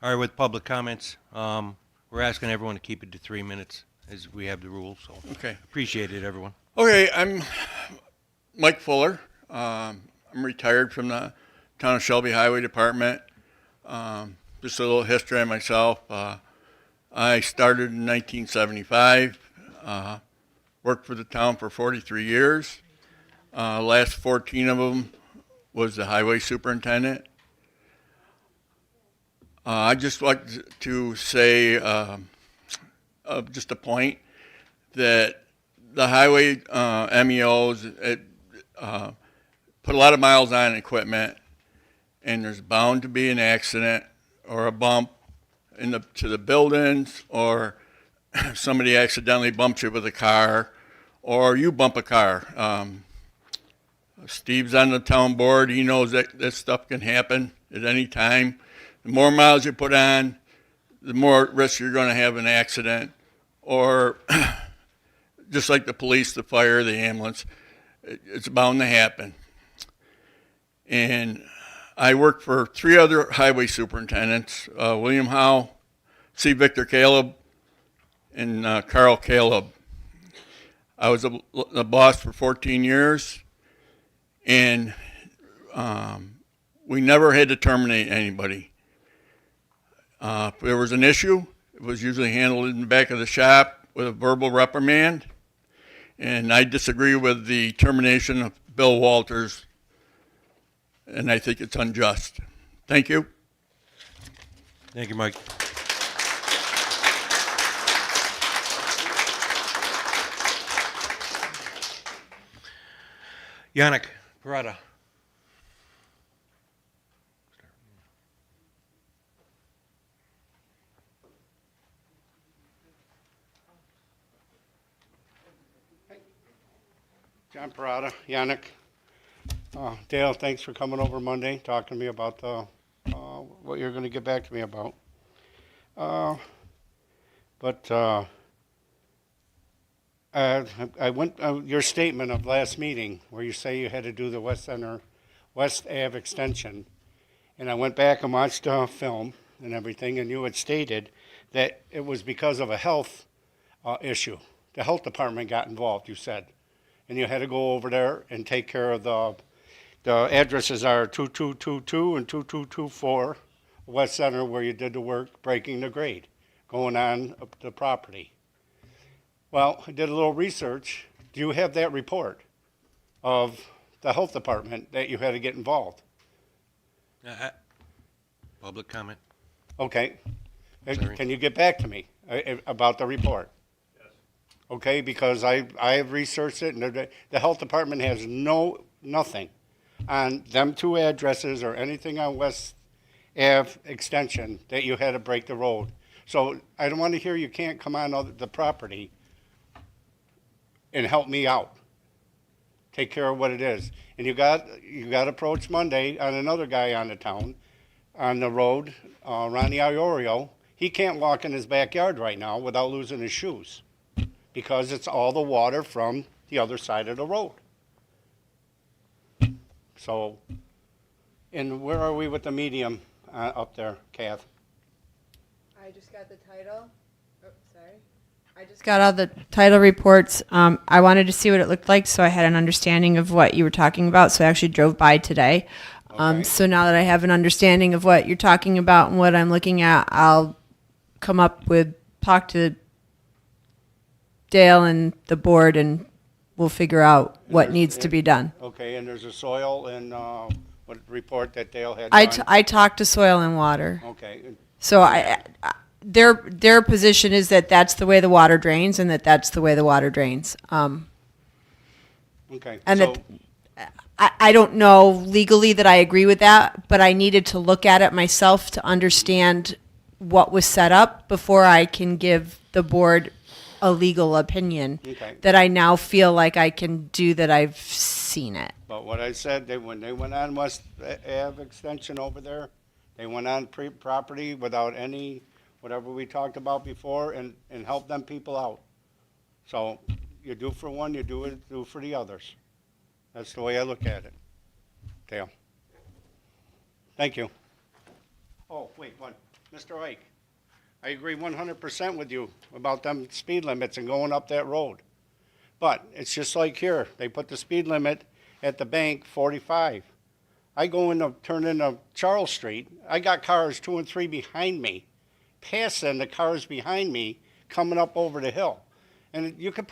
All right, with public comments, we're asking everyone to keep it to 3 minutes as we have the rules, so Okay. appreciate it, everyone. Okay, I'm Mike Fuller. I'm retired from the Town of Shelby Highway Department. Just a little history on myself. I started in 1975, worked for the town for 43 years. Last 14 of them was the highway superintendent. I'd just like to say just a point that the highway MEOs put a lot of miles on equipment, and there's bound to be an accident or a bump to the buildings, or somebody accidentally bumps you with a car, or you bump a car. Steve's on the town board. He knows that this stuff can happen at any time. The more miles you put on, the more risk you're going to have an accident, or just like the police, the fire, the ambulance, it's bound to happen. And I worked for 3 other highway superintendents, William Howe, C. Victor Caleb, and Carl Caleb. I was the boss for 14 years, and we never had to terminate anybody. If there was an issue, it was usually handled in the back of the shop with a verbal reprimand, and I disagree with the termination of Bill Walters, and I think it's unjust. Thank you. Thank you, Mike. Yannick Parada. John Parada, Yannick. Dale, thanks for coming over Monday, talking to me about what you're going to get back to me about. I went your statement of last meeting where you say you had to do the West Ave extension, and I went back and watched film and everything, and you had stated that it was because of a health issue. The health department got involved, you said, and you had to go over there and take care of the addresses are 2222 and 2224 West Center, where you did the work breaking the grade going on up the property. Well, I did a little research. Do you have that report of the health department that you had to get involved? Public comment. Okay. Sorry. Can you get back to me about the report? Yes. Okay, because I have researched it, and the health department has nothing on them two addresses or anything on West Ave extension that you had to break the road. So I don't want to hear you can't come on the property and help me out. Take care of what it is. And you got approached Monday on another guy on the town, on the road, Ronnie Iorio. He can't walk in his backyard right now without losing his shoes because it's all the water from the other side of the road. So, and where are we with the medium up there, Kath? I just got the title. Oh, sorry. I just got all the title reports. I wanted to see what it looked like, so I had an understanding of what you were talking about. So I actually drove by today. Okay. So now that I have an understanding of what you're talking about and what I'm looking at, I'll talk to Dale and the board, and we'll figure out what needs to be done. Okay, and there's a soil and what report that Dale had I done? talked to Soil and Water. Okay, So their position is that that's the way the water drains, and that's the way the water drains. okay. And So, I don't know legally that I agree with that, but I needed to look at it myself to understand what was set up before I can give the board a legal opinion Okay. that I now feel like I can do, that I've seen it. but what I said, when they went on West Ave extension over there, they went on property without any, whatever we talked about before, and helped them people out. So you do for one, you do for the others. That's the way I look at it. Dale. Thank you. Oh, wait, one. Mr. Ike, I agree 100% with you about them speed limits and going up that road. But it's just like here. They put the speed limit at the bank, 45. I turn into Charles Street. I got cars 2 and 3 behind me, passing the cars behind me, coming up over the hill. And you can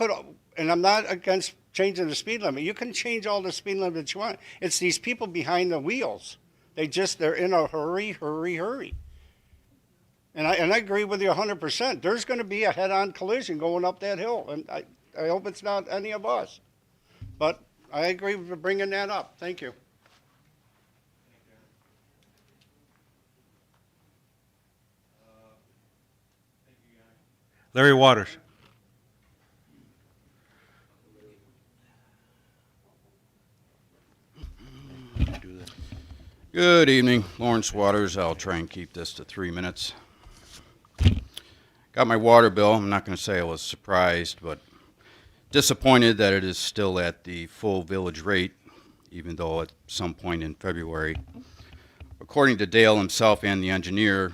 and I'm not against changing the speed limit. You can change all the speed limits you want. It's these people behind the wheels. They're in a hurry. And I agree with you 100%. There's going to be a head-on collision going up that hill, and I hope it's not any of us. But I agree with bringing that up. Thank you. Larry Waters. Good evening, Lawrence Waters. I'll try and keep this to 3 minutes. Got my water bill. I'm not going to say I was surprised, but disappointed that it is still at the full village rate, even though at some point in February, according to Dale himself and the engineer,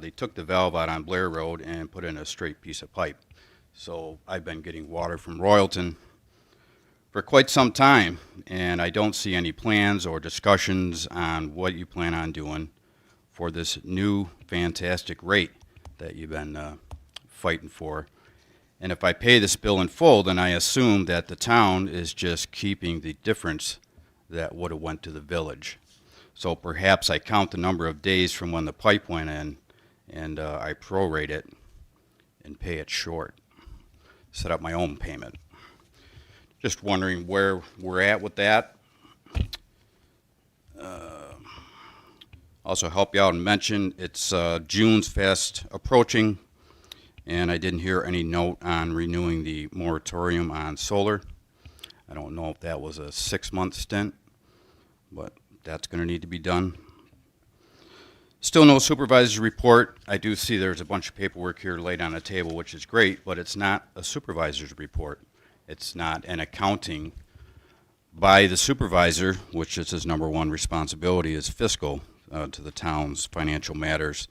they took the valve out on Blair Road and put in a straight piece of pipe. So I've been getting water from Royalton for quite some time, and I don't see any plans or discussions on what you plan on doing for this new fantastic rate that you've been fighting for. And if I pay this bill in full, then I assume that the town is just keeping the difference that would have went to the village. So perhaps I count the number of days from when the pipe went in, and I prorate it and pay it short. Set up my own payment. Just wondering where we're at with that. Also help you out and mention it's June's fast approaching, and I didn't hear any note on renewing the moratorium on solar. I don't know if that was a 6-month stint, but that's going to need to be done. Still no supervisor's report. I do see there's a bunch of paperwork here laid on the table, which is great, but it's not a supervisor's report. It's not an accounting by the supervisor, which is his number one responsibility, is fiscal to the town's financial matters.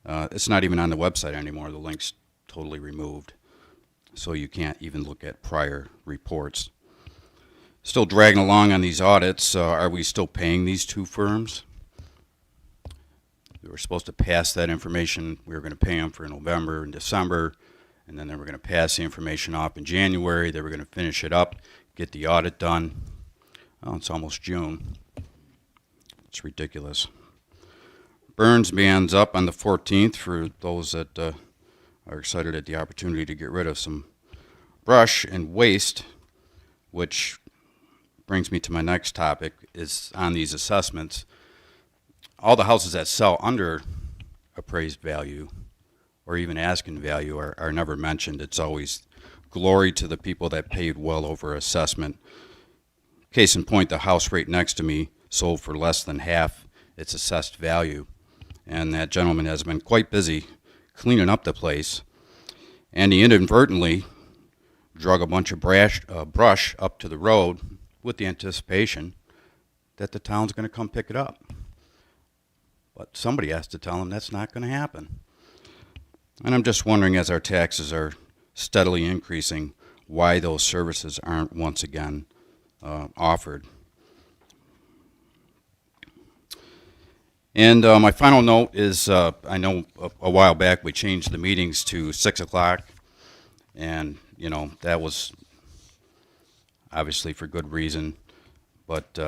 It's not even on the website anymore. The link's totally removed, so you can't even look at prior reports. Still dragging along on these audits. Are we still paying these two firms? We were supposed to pass that information. We were going to pay them for November and December, and then they were going to pass the information off in January. They were going to finish it up, get the audit done. Oh, it's almost June. It's ridiculous. Burns ban's up on the 14th for those that are excited at the opportunity to get rid of some brush and waste, which brings me to my next topic, is on these assessments. All the houses that sell under appraised value or even asking value are never mentioned. It's always glory to the people that paid well over assessment. Case in point, the house right next to me sold for less than half its assessed value. And that gentleman has been quite busy cleaning up the place. And he inadvertently drug a bunch of brush up to the road with the anticipation that the town's going to come pick it up. But somebody has to tell him that's not going to happen. And I'm just wondering, as our taxes are steadily increasing, why those services aren't once again offered. And my final note is, I know a while back we changed the meetings to 6 o'clock, and you know that was obviously for good reason, but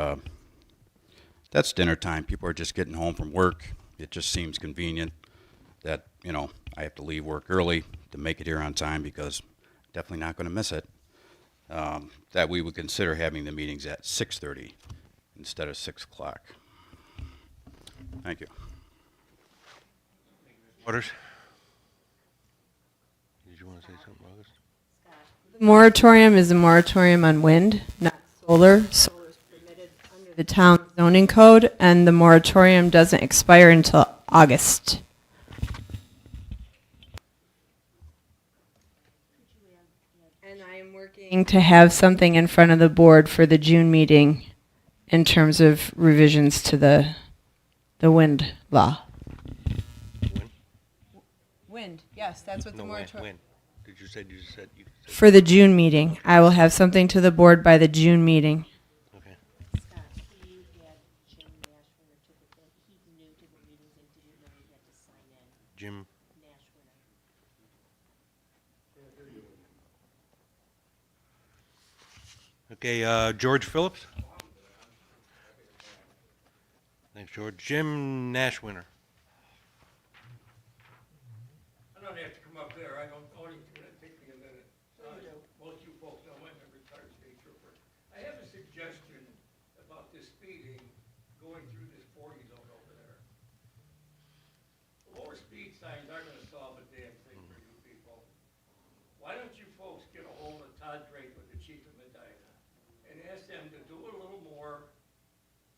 that's dinner time. People are just getting home from work. It just seems convenient that, you know, I have to leave work early to make it here on time because I'm definitely not going to miss it. That we would consider having the meetings at 6:30 instead of 6 o'clock. Thank you. Waters? Did you want to say something, August? The moratorium is a moratorium on wind, not solar. Solar is permitted under the town zoning code, and the moratorium doesn't expire until August. And I am working to have something in front of the board for the June meeting in terms of revisions to the wind law. Wind, yes, that's what the moratorium. When? Did you say, you said. For the June meeting. I will have something to the board by the June meeting. Okay. Scott, he had Jim Nashwinner typically, he's new to the meetings and didn't know he had to sign in. Jim, Nashwinner. okay, George Phillips? Thanks, George. Jim Nashwinner. I don't have to come up there. I don't think it's going to take me a minute. Most of you folks know I'm a retired state trooper. I have a suggestion about this speeding going through this 40 zone over there. The lower speed signs aren't going to solve a damn thing for you people. Why don't you folks get a hold of Todd Drake with the chief of Medina and ask them to do a little more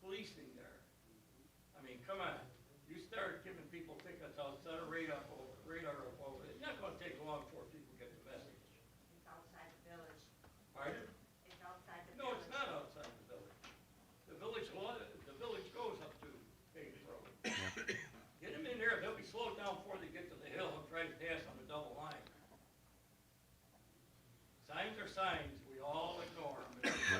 policing there? I mean, come on. You start giving people tickets outside of radar up over. It's not going to take long before people get the message. It's outside the village. Pardon? It's outside the No, village. it's not outside the village. The village goes up to Page Road. Get them in there. They'll be slowed down before they get to the hill and try to pass on the double line. Signs are signs. We all ignore them.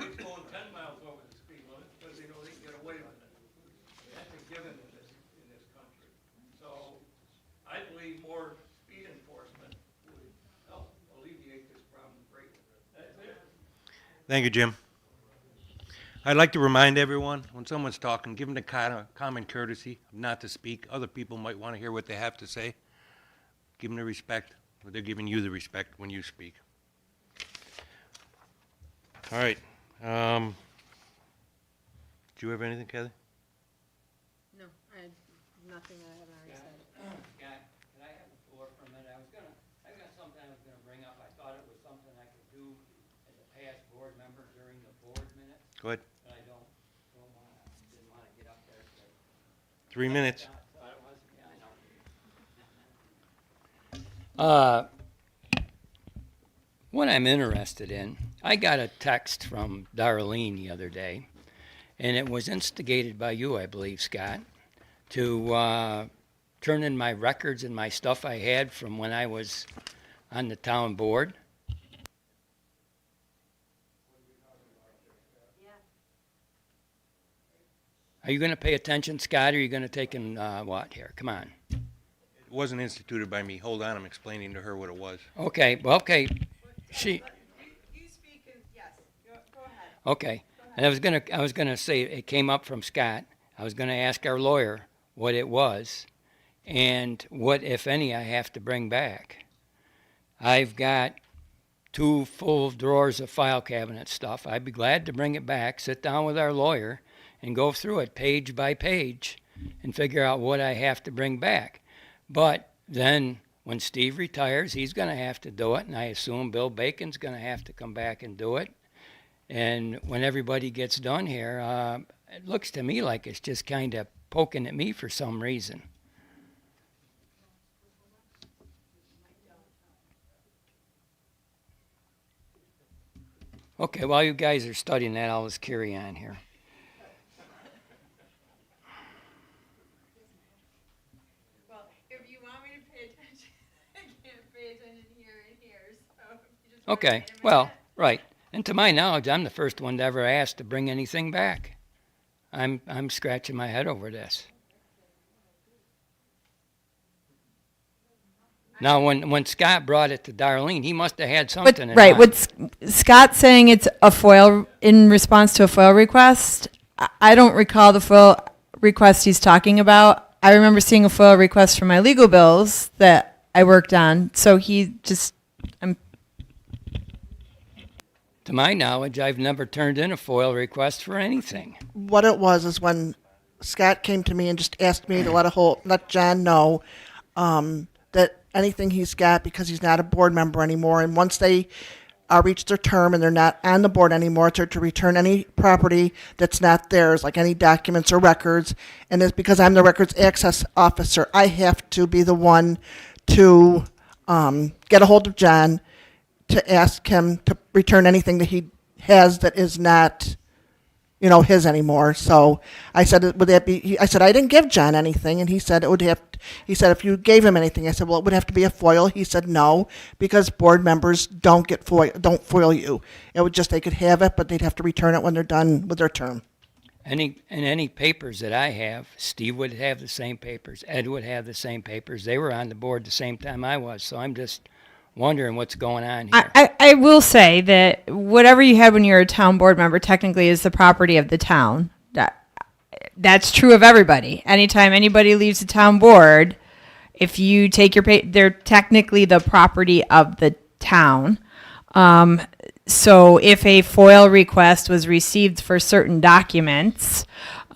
Thank you, Jim. I'd like to remind everyone, when someone's talking, give them the kind of common courtesy not to speak. Other people might want to hear what they have to say. Give them the respect, or they're giving you the respect when you speak. All right. Do you have anything, Kelly? No, I had nothing I haven't already said. Scott, can I have the floor for a minute? I've got something I was gonna bring up. I thought it was something I could do as a past board member during the board minutes, Go ahead. but I didn't wanna get up there. 3 minutes. Thought it was, yeah, I know. What I'm interested in, I got a text from Darlene the other day, and it was instigated by you, I believe, Scott, to turn in my records and my stuff I had from when I was on the town board. Are you going to pay attention, Scott, or are you going to take in what here? Come on. It wasn't instituted by me. Hold on, I'm explaining to her what it was. Okay, well, okay. She. You speak, and yes, go ahead. Okay, and I was gonna say it came up from Scott. I was gonna ask our lawyer what it was, and what, if any, I have to bring back. I've got 2 full drawers of file cabinet stuff. I'd be glad to bring it back, sit down with our lawyer, and go through it page by page, and figure out what I have to bring back. But then, when Steve retires, he's going to have to do it, and I assume Bill Bacon's going to have to come back and do it. And when everybody gets done here, it looks to me like it's just kind of poking at me for some reason. Okay, while you guys are studying that, I'll just carry on here. Okay, well, right. And to my knowledge, I'm the first one to ever ask to bring anything back. I'm scratching my head over this. Now, when Scott brought it to Darlene, he must have had something in mind. With Scott saying it's a FOIL in response to a FOIL request, I don't recall the FOIL request he's talking about. I remember seeing a FOIL request for my legal bills that I worked on. So To my knowledge, I've never turned in a FOIL request for anything. What it was is when Scott came to me and just asked me to let John know that anything he's got, because he's not a board member anymore, and once they reach their term and they're not on the board anymore, to return any property that's not theirs, like any documents or records. And it's because I'm the records access officer, I have to be the one to get a hold of John to ask him to return anything that he has that is not, his anymore. So I said, would that be, I said, I didn't give John anything. And he said, he said, if you gave him anything, I said, well, it would have to be a FOIL. He said, no, because board members don't FOIL you. It would just, they could have it, but they'd have to return it when they're done with their term. Any papers that I have, Steve would have the same papers, Ed would have the same papers. They were on the board the same time I was. So I'm just wondering what's going on here. I will say that whatever you had when you were a town board member technically is the property of the town. That's true of everybody. Anytime anybody leaves the town board, if you take they're technically the property of the town. So if a FOIL request was received for certain documents,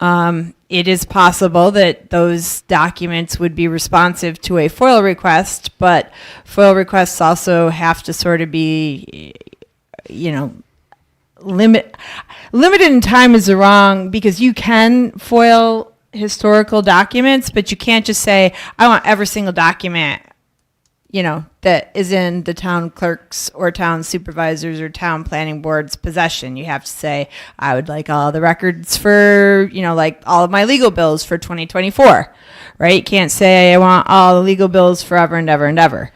it is possible that those documents would be responsive to a FOIL request, but FOIL requests also have to sort of be, limited in time is wrong, because you can FOIL historical documents, but you can't just say, I want every single document, that is in the town clerk's or town supervisor's or town planning board's possession. You have to say, I would like all the records for, like all of my legal bills for 2024, right? You can't say, I want all the legal bills forever and ever and ever.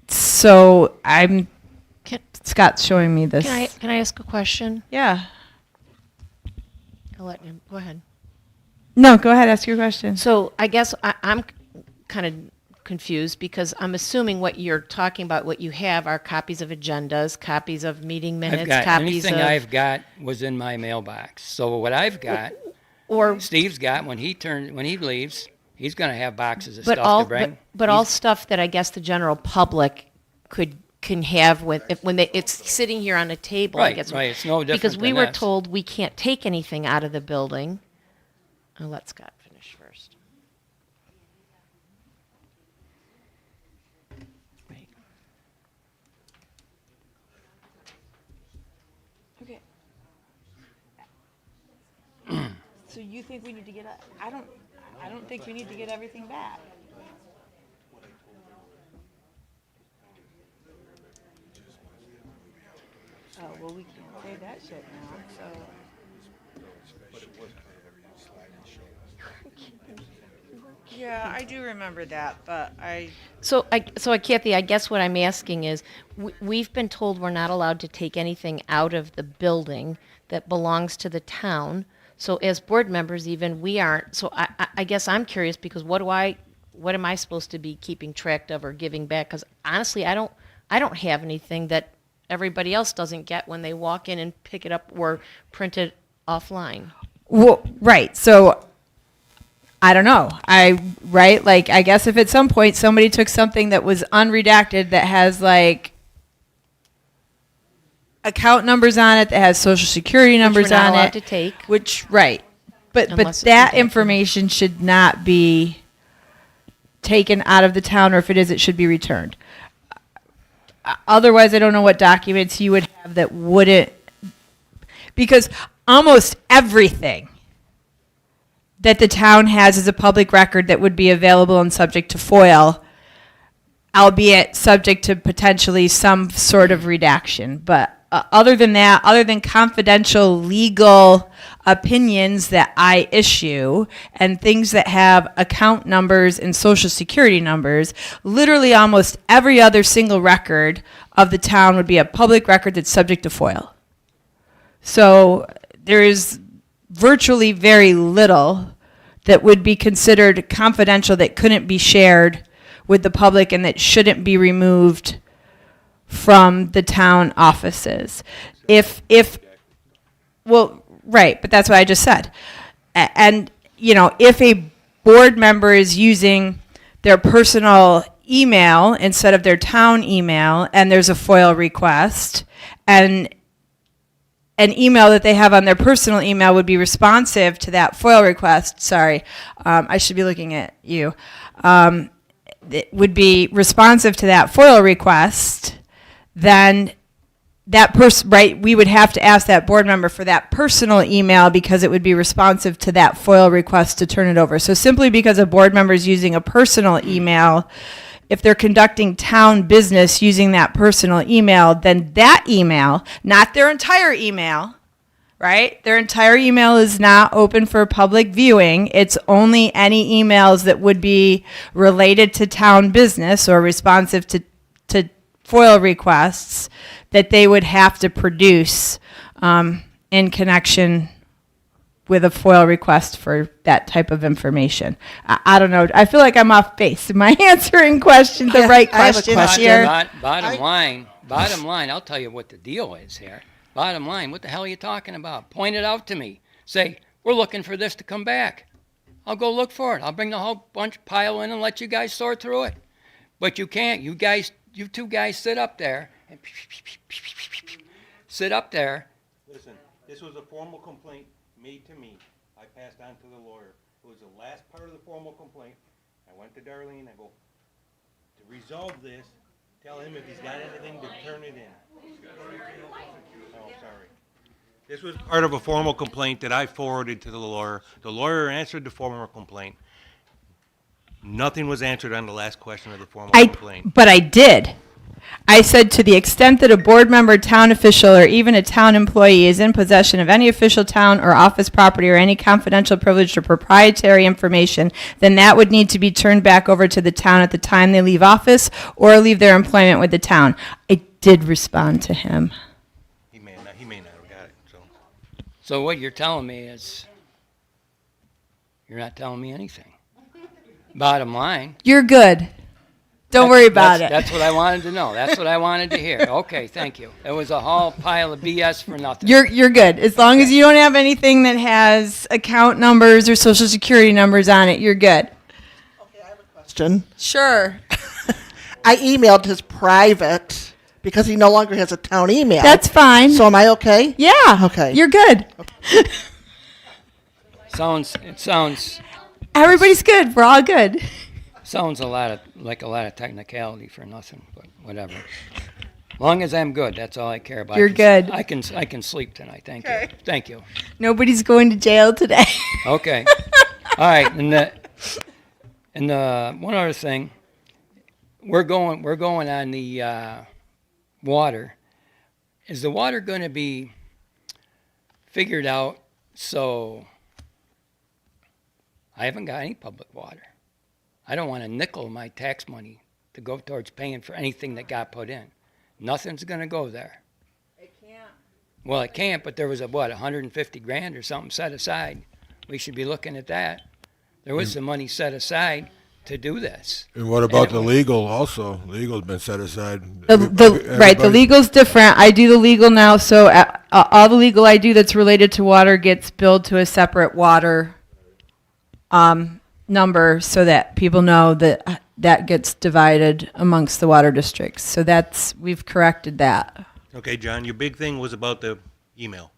So Scott's showing me this. Can I ask a question? Yeah. I'll let him, go ahead. No, go ahead, ask your question. So I guess I'm kind of confused because I'm assuming what you're talking about, what you have are copies of agendas, copies of meeting minutes, I've got, copies anything of... I've got was in my mailbox. So what I've got, Or, Steve's got, when he leaves, he's gonna have boxes of but stuff all, to bring. but all stuff that I guess the general public can have when it's sitting here on a table, I Right, guess. right, it's no different Because we than were this. told we can't take anything out of the building. I'll let Scott finish first. Right. Okay. So you think we need to get, I don't think we need to get everything back. Oh, well, we can't say that shit now, so. Yeah, I do remember that, but So Kathy, I guess what I'm asking is, we've been told we're not allowed to take anything out of the building that belongs to the town. So as board members, even we aren't. So I guess I'm curious because what am I supposed to be keeping track of or giving back? Because honestly, I don't have anything that everybody else doesn't get when they walk in and pick it up or print it offline. Well, right. So I don't know. Like, I guess if at some point somebody took something that was unredacted that has like account numbers on it, that has social security numbers we're not on allowed it, to take. right. But Unless it's that redacted. information should not be taken out of the town, or if it is, it should be returned. Otherwise, I don't know what documents you would have that wouldn't, because almost everything that the town has as a public record that would be available and subject to FOIL, albeit subject to potentially some sort of redaction. But other than that, other than confidential legal opinions that I issue and things that have account numbers and social security numbers, literally almost every other single record of the town would be a public record that's subject to FOIL. So there is virtually very little that would be considered confidential that couldn't be shared with the public and that shouldn't be removed from the town offices. Well, right, but that's what I just said. And, if a board member is using their personal email instead of their town email and there's a FOIL request, and an email that they have on their personal email would be responsive to that FOIL request. Sorry, I should be looking at you. It would be responsive to that FOIL request, then that person, right, we would have to ask that board member for that personal email because it would be responsive to that FOIL request to turn it over. So simply because a board member is using a personal email, if they're conducting town business using that personal email, then that email, not their entire email, right? Their entire email is not open for public viewing. It's only any emails that would be related to town business or responsive to FOIL requests that they would have to produce in connection with a FOIL request for that type of information. I don't know. I feel like I'm off base. Am I answering questions, the right I have a questions question. here? Bottom line, I'll tell you what the deal is here. Bottom line, what the hell are you talking about? Point it out to me. Say, we're looking for this to come back. I'll go look for it. I'll bring the whole pile in and let you guys sort through it. But you can't. You two guys sit up there and sit up there. Listen, this was a formal complaint made to me. I passed on to the lawyer. It was the last part of the formal complaint. I went to Darlene. I go, to resolve this, tell him if he's got anything to turn it in. Oh, sorry. This was part of a formal complaint that I forwarded to the lawyer. The lawyer answered the formal complaint. Nothing was answered on the last question of the formal complaint. But I did. I said, to the extent that a board member, town official, or even a town employee is in possession of any official town or office property or any confidential, privileged, or proprietary information, then that would need to be turned back over to the town at the time they leave office or leave their employment with the town. I did respond to him. He may not have got it, so. So what you're telling me is, you're not telling me anything. Bottom line, You're good. Don't worry about it. That's what I wanted to know. That's what I wanted to hear. Okay, thank you. It was a whole pile of BS for nothing. You're good. As long as you don't have anything that has account numbers or social security numbers on it, you're good. Question. Sure. I emailed his private because he no longer has a town email. That's fine. So am I okay? Yeah. Okay. You're good. It sounds Everybody's good. We're all good. sounds like a lot of technicality for nothing, but whatever. Long as I'm good, that's all I care about. You're good. I can sleep tonight. Thank you. Thank you. Nobody's going to jail today. Okay. All right. And one other thing, we're going on the water. Is the water going to be figured out so I haven't got any public water? I don't want a nickel of my tax money to go towards paying for anything that got put in. Nothing's going to go there. It can't. Well, it can't, but there was a, 150 grand or something set aside. We should be looking at that. There was some money set aside to do this. And what about the legal also? Legal's been set aside. Right, the legal's different. I do the legal now, so all the legal I do that's related to water gets billed to a separate water number so that people know that that gets divided amongst the water districts. So we've corrected that. Okay, John, your big thing was about the email,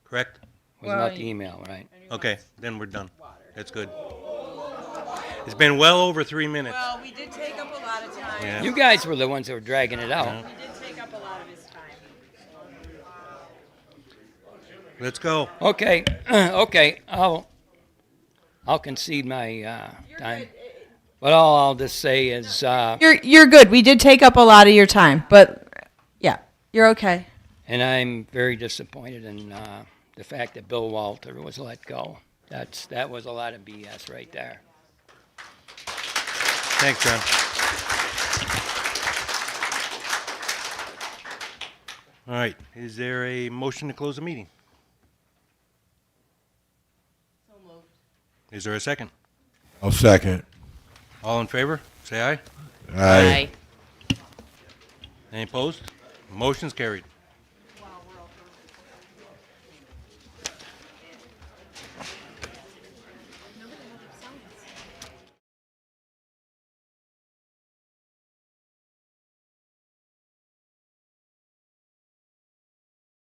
correct? Was about the email, right? Okay, then we're done. That's good. It's been well over 3 minutes. Well, we did take up a lot of time. Yeah. You guys were the ones that were dragging it out. Yeah. We did take up a lot of his time. Let's go. Okay, okay, I'll concede my time. But all I'll just say is, You're good. We did take up a lot of your time, but yeah, you're okay. and I'm very disappointed in the fact that Bill Walter was let go. That was a lot of BS right there. Thanks, John. All right, is there a motion to close the meeting? So moved. Is there a second? I'll second. All in favor, say aye. Aye. Any opposed? Motion's carried.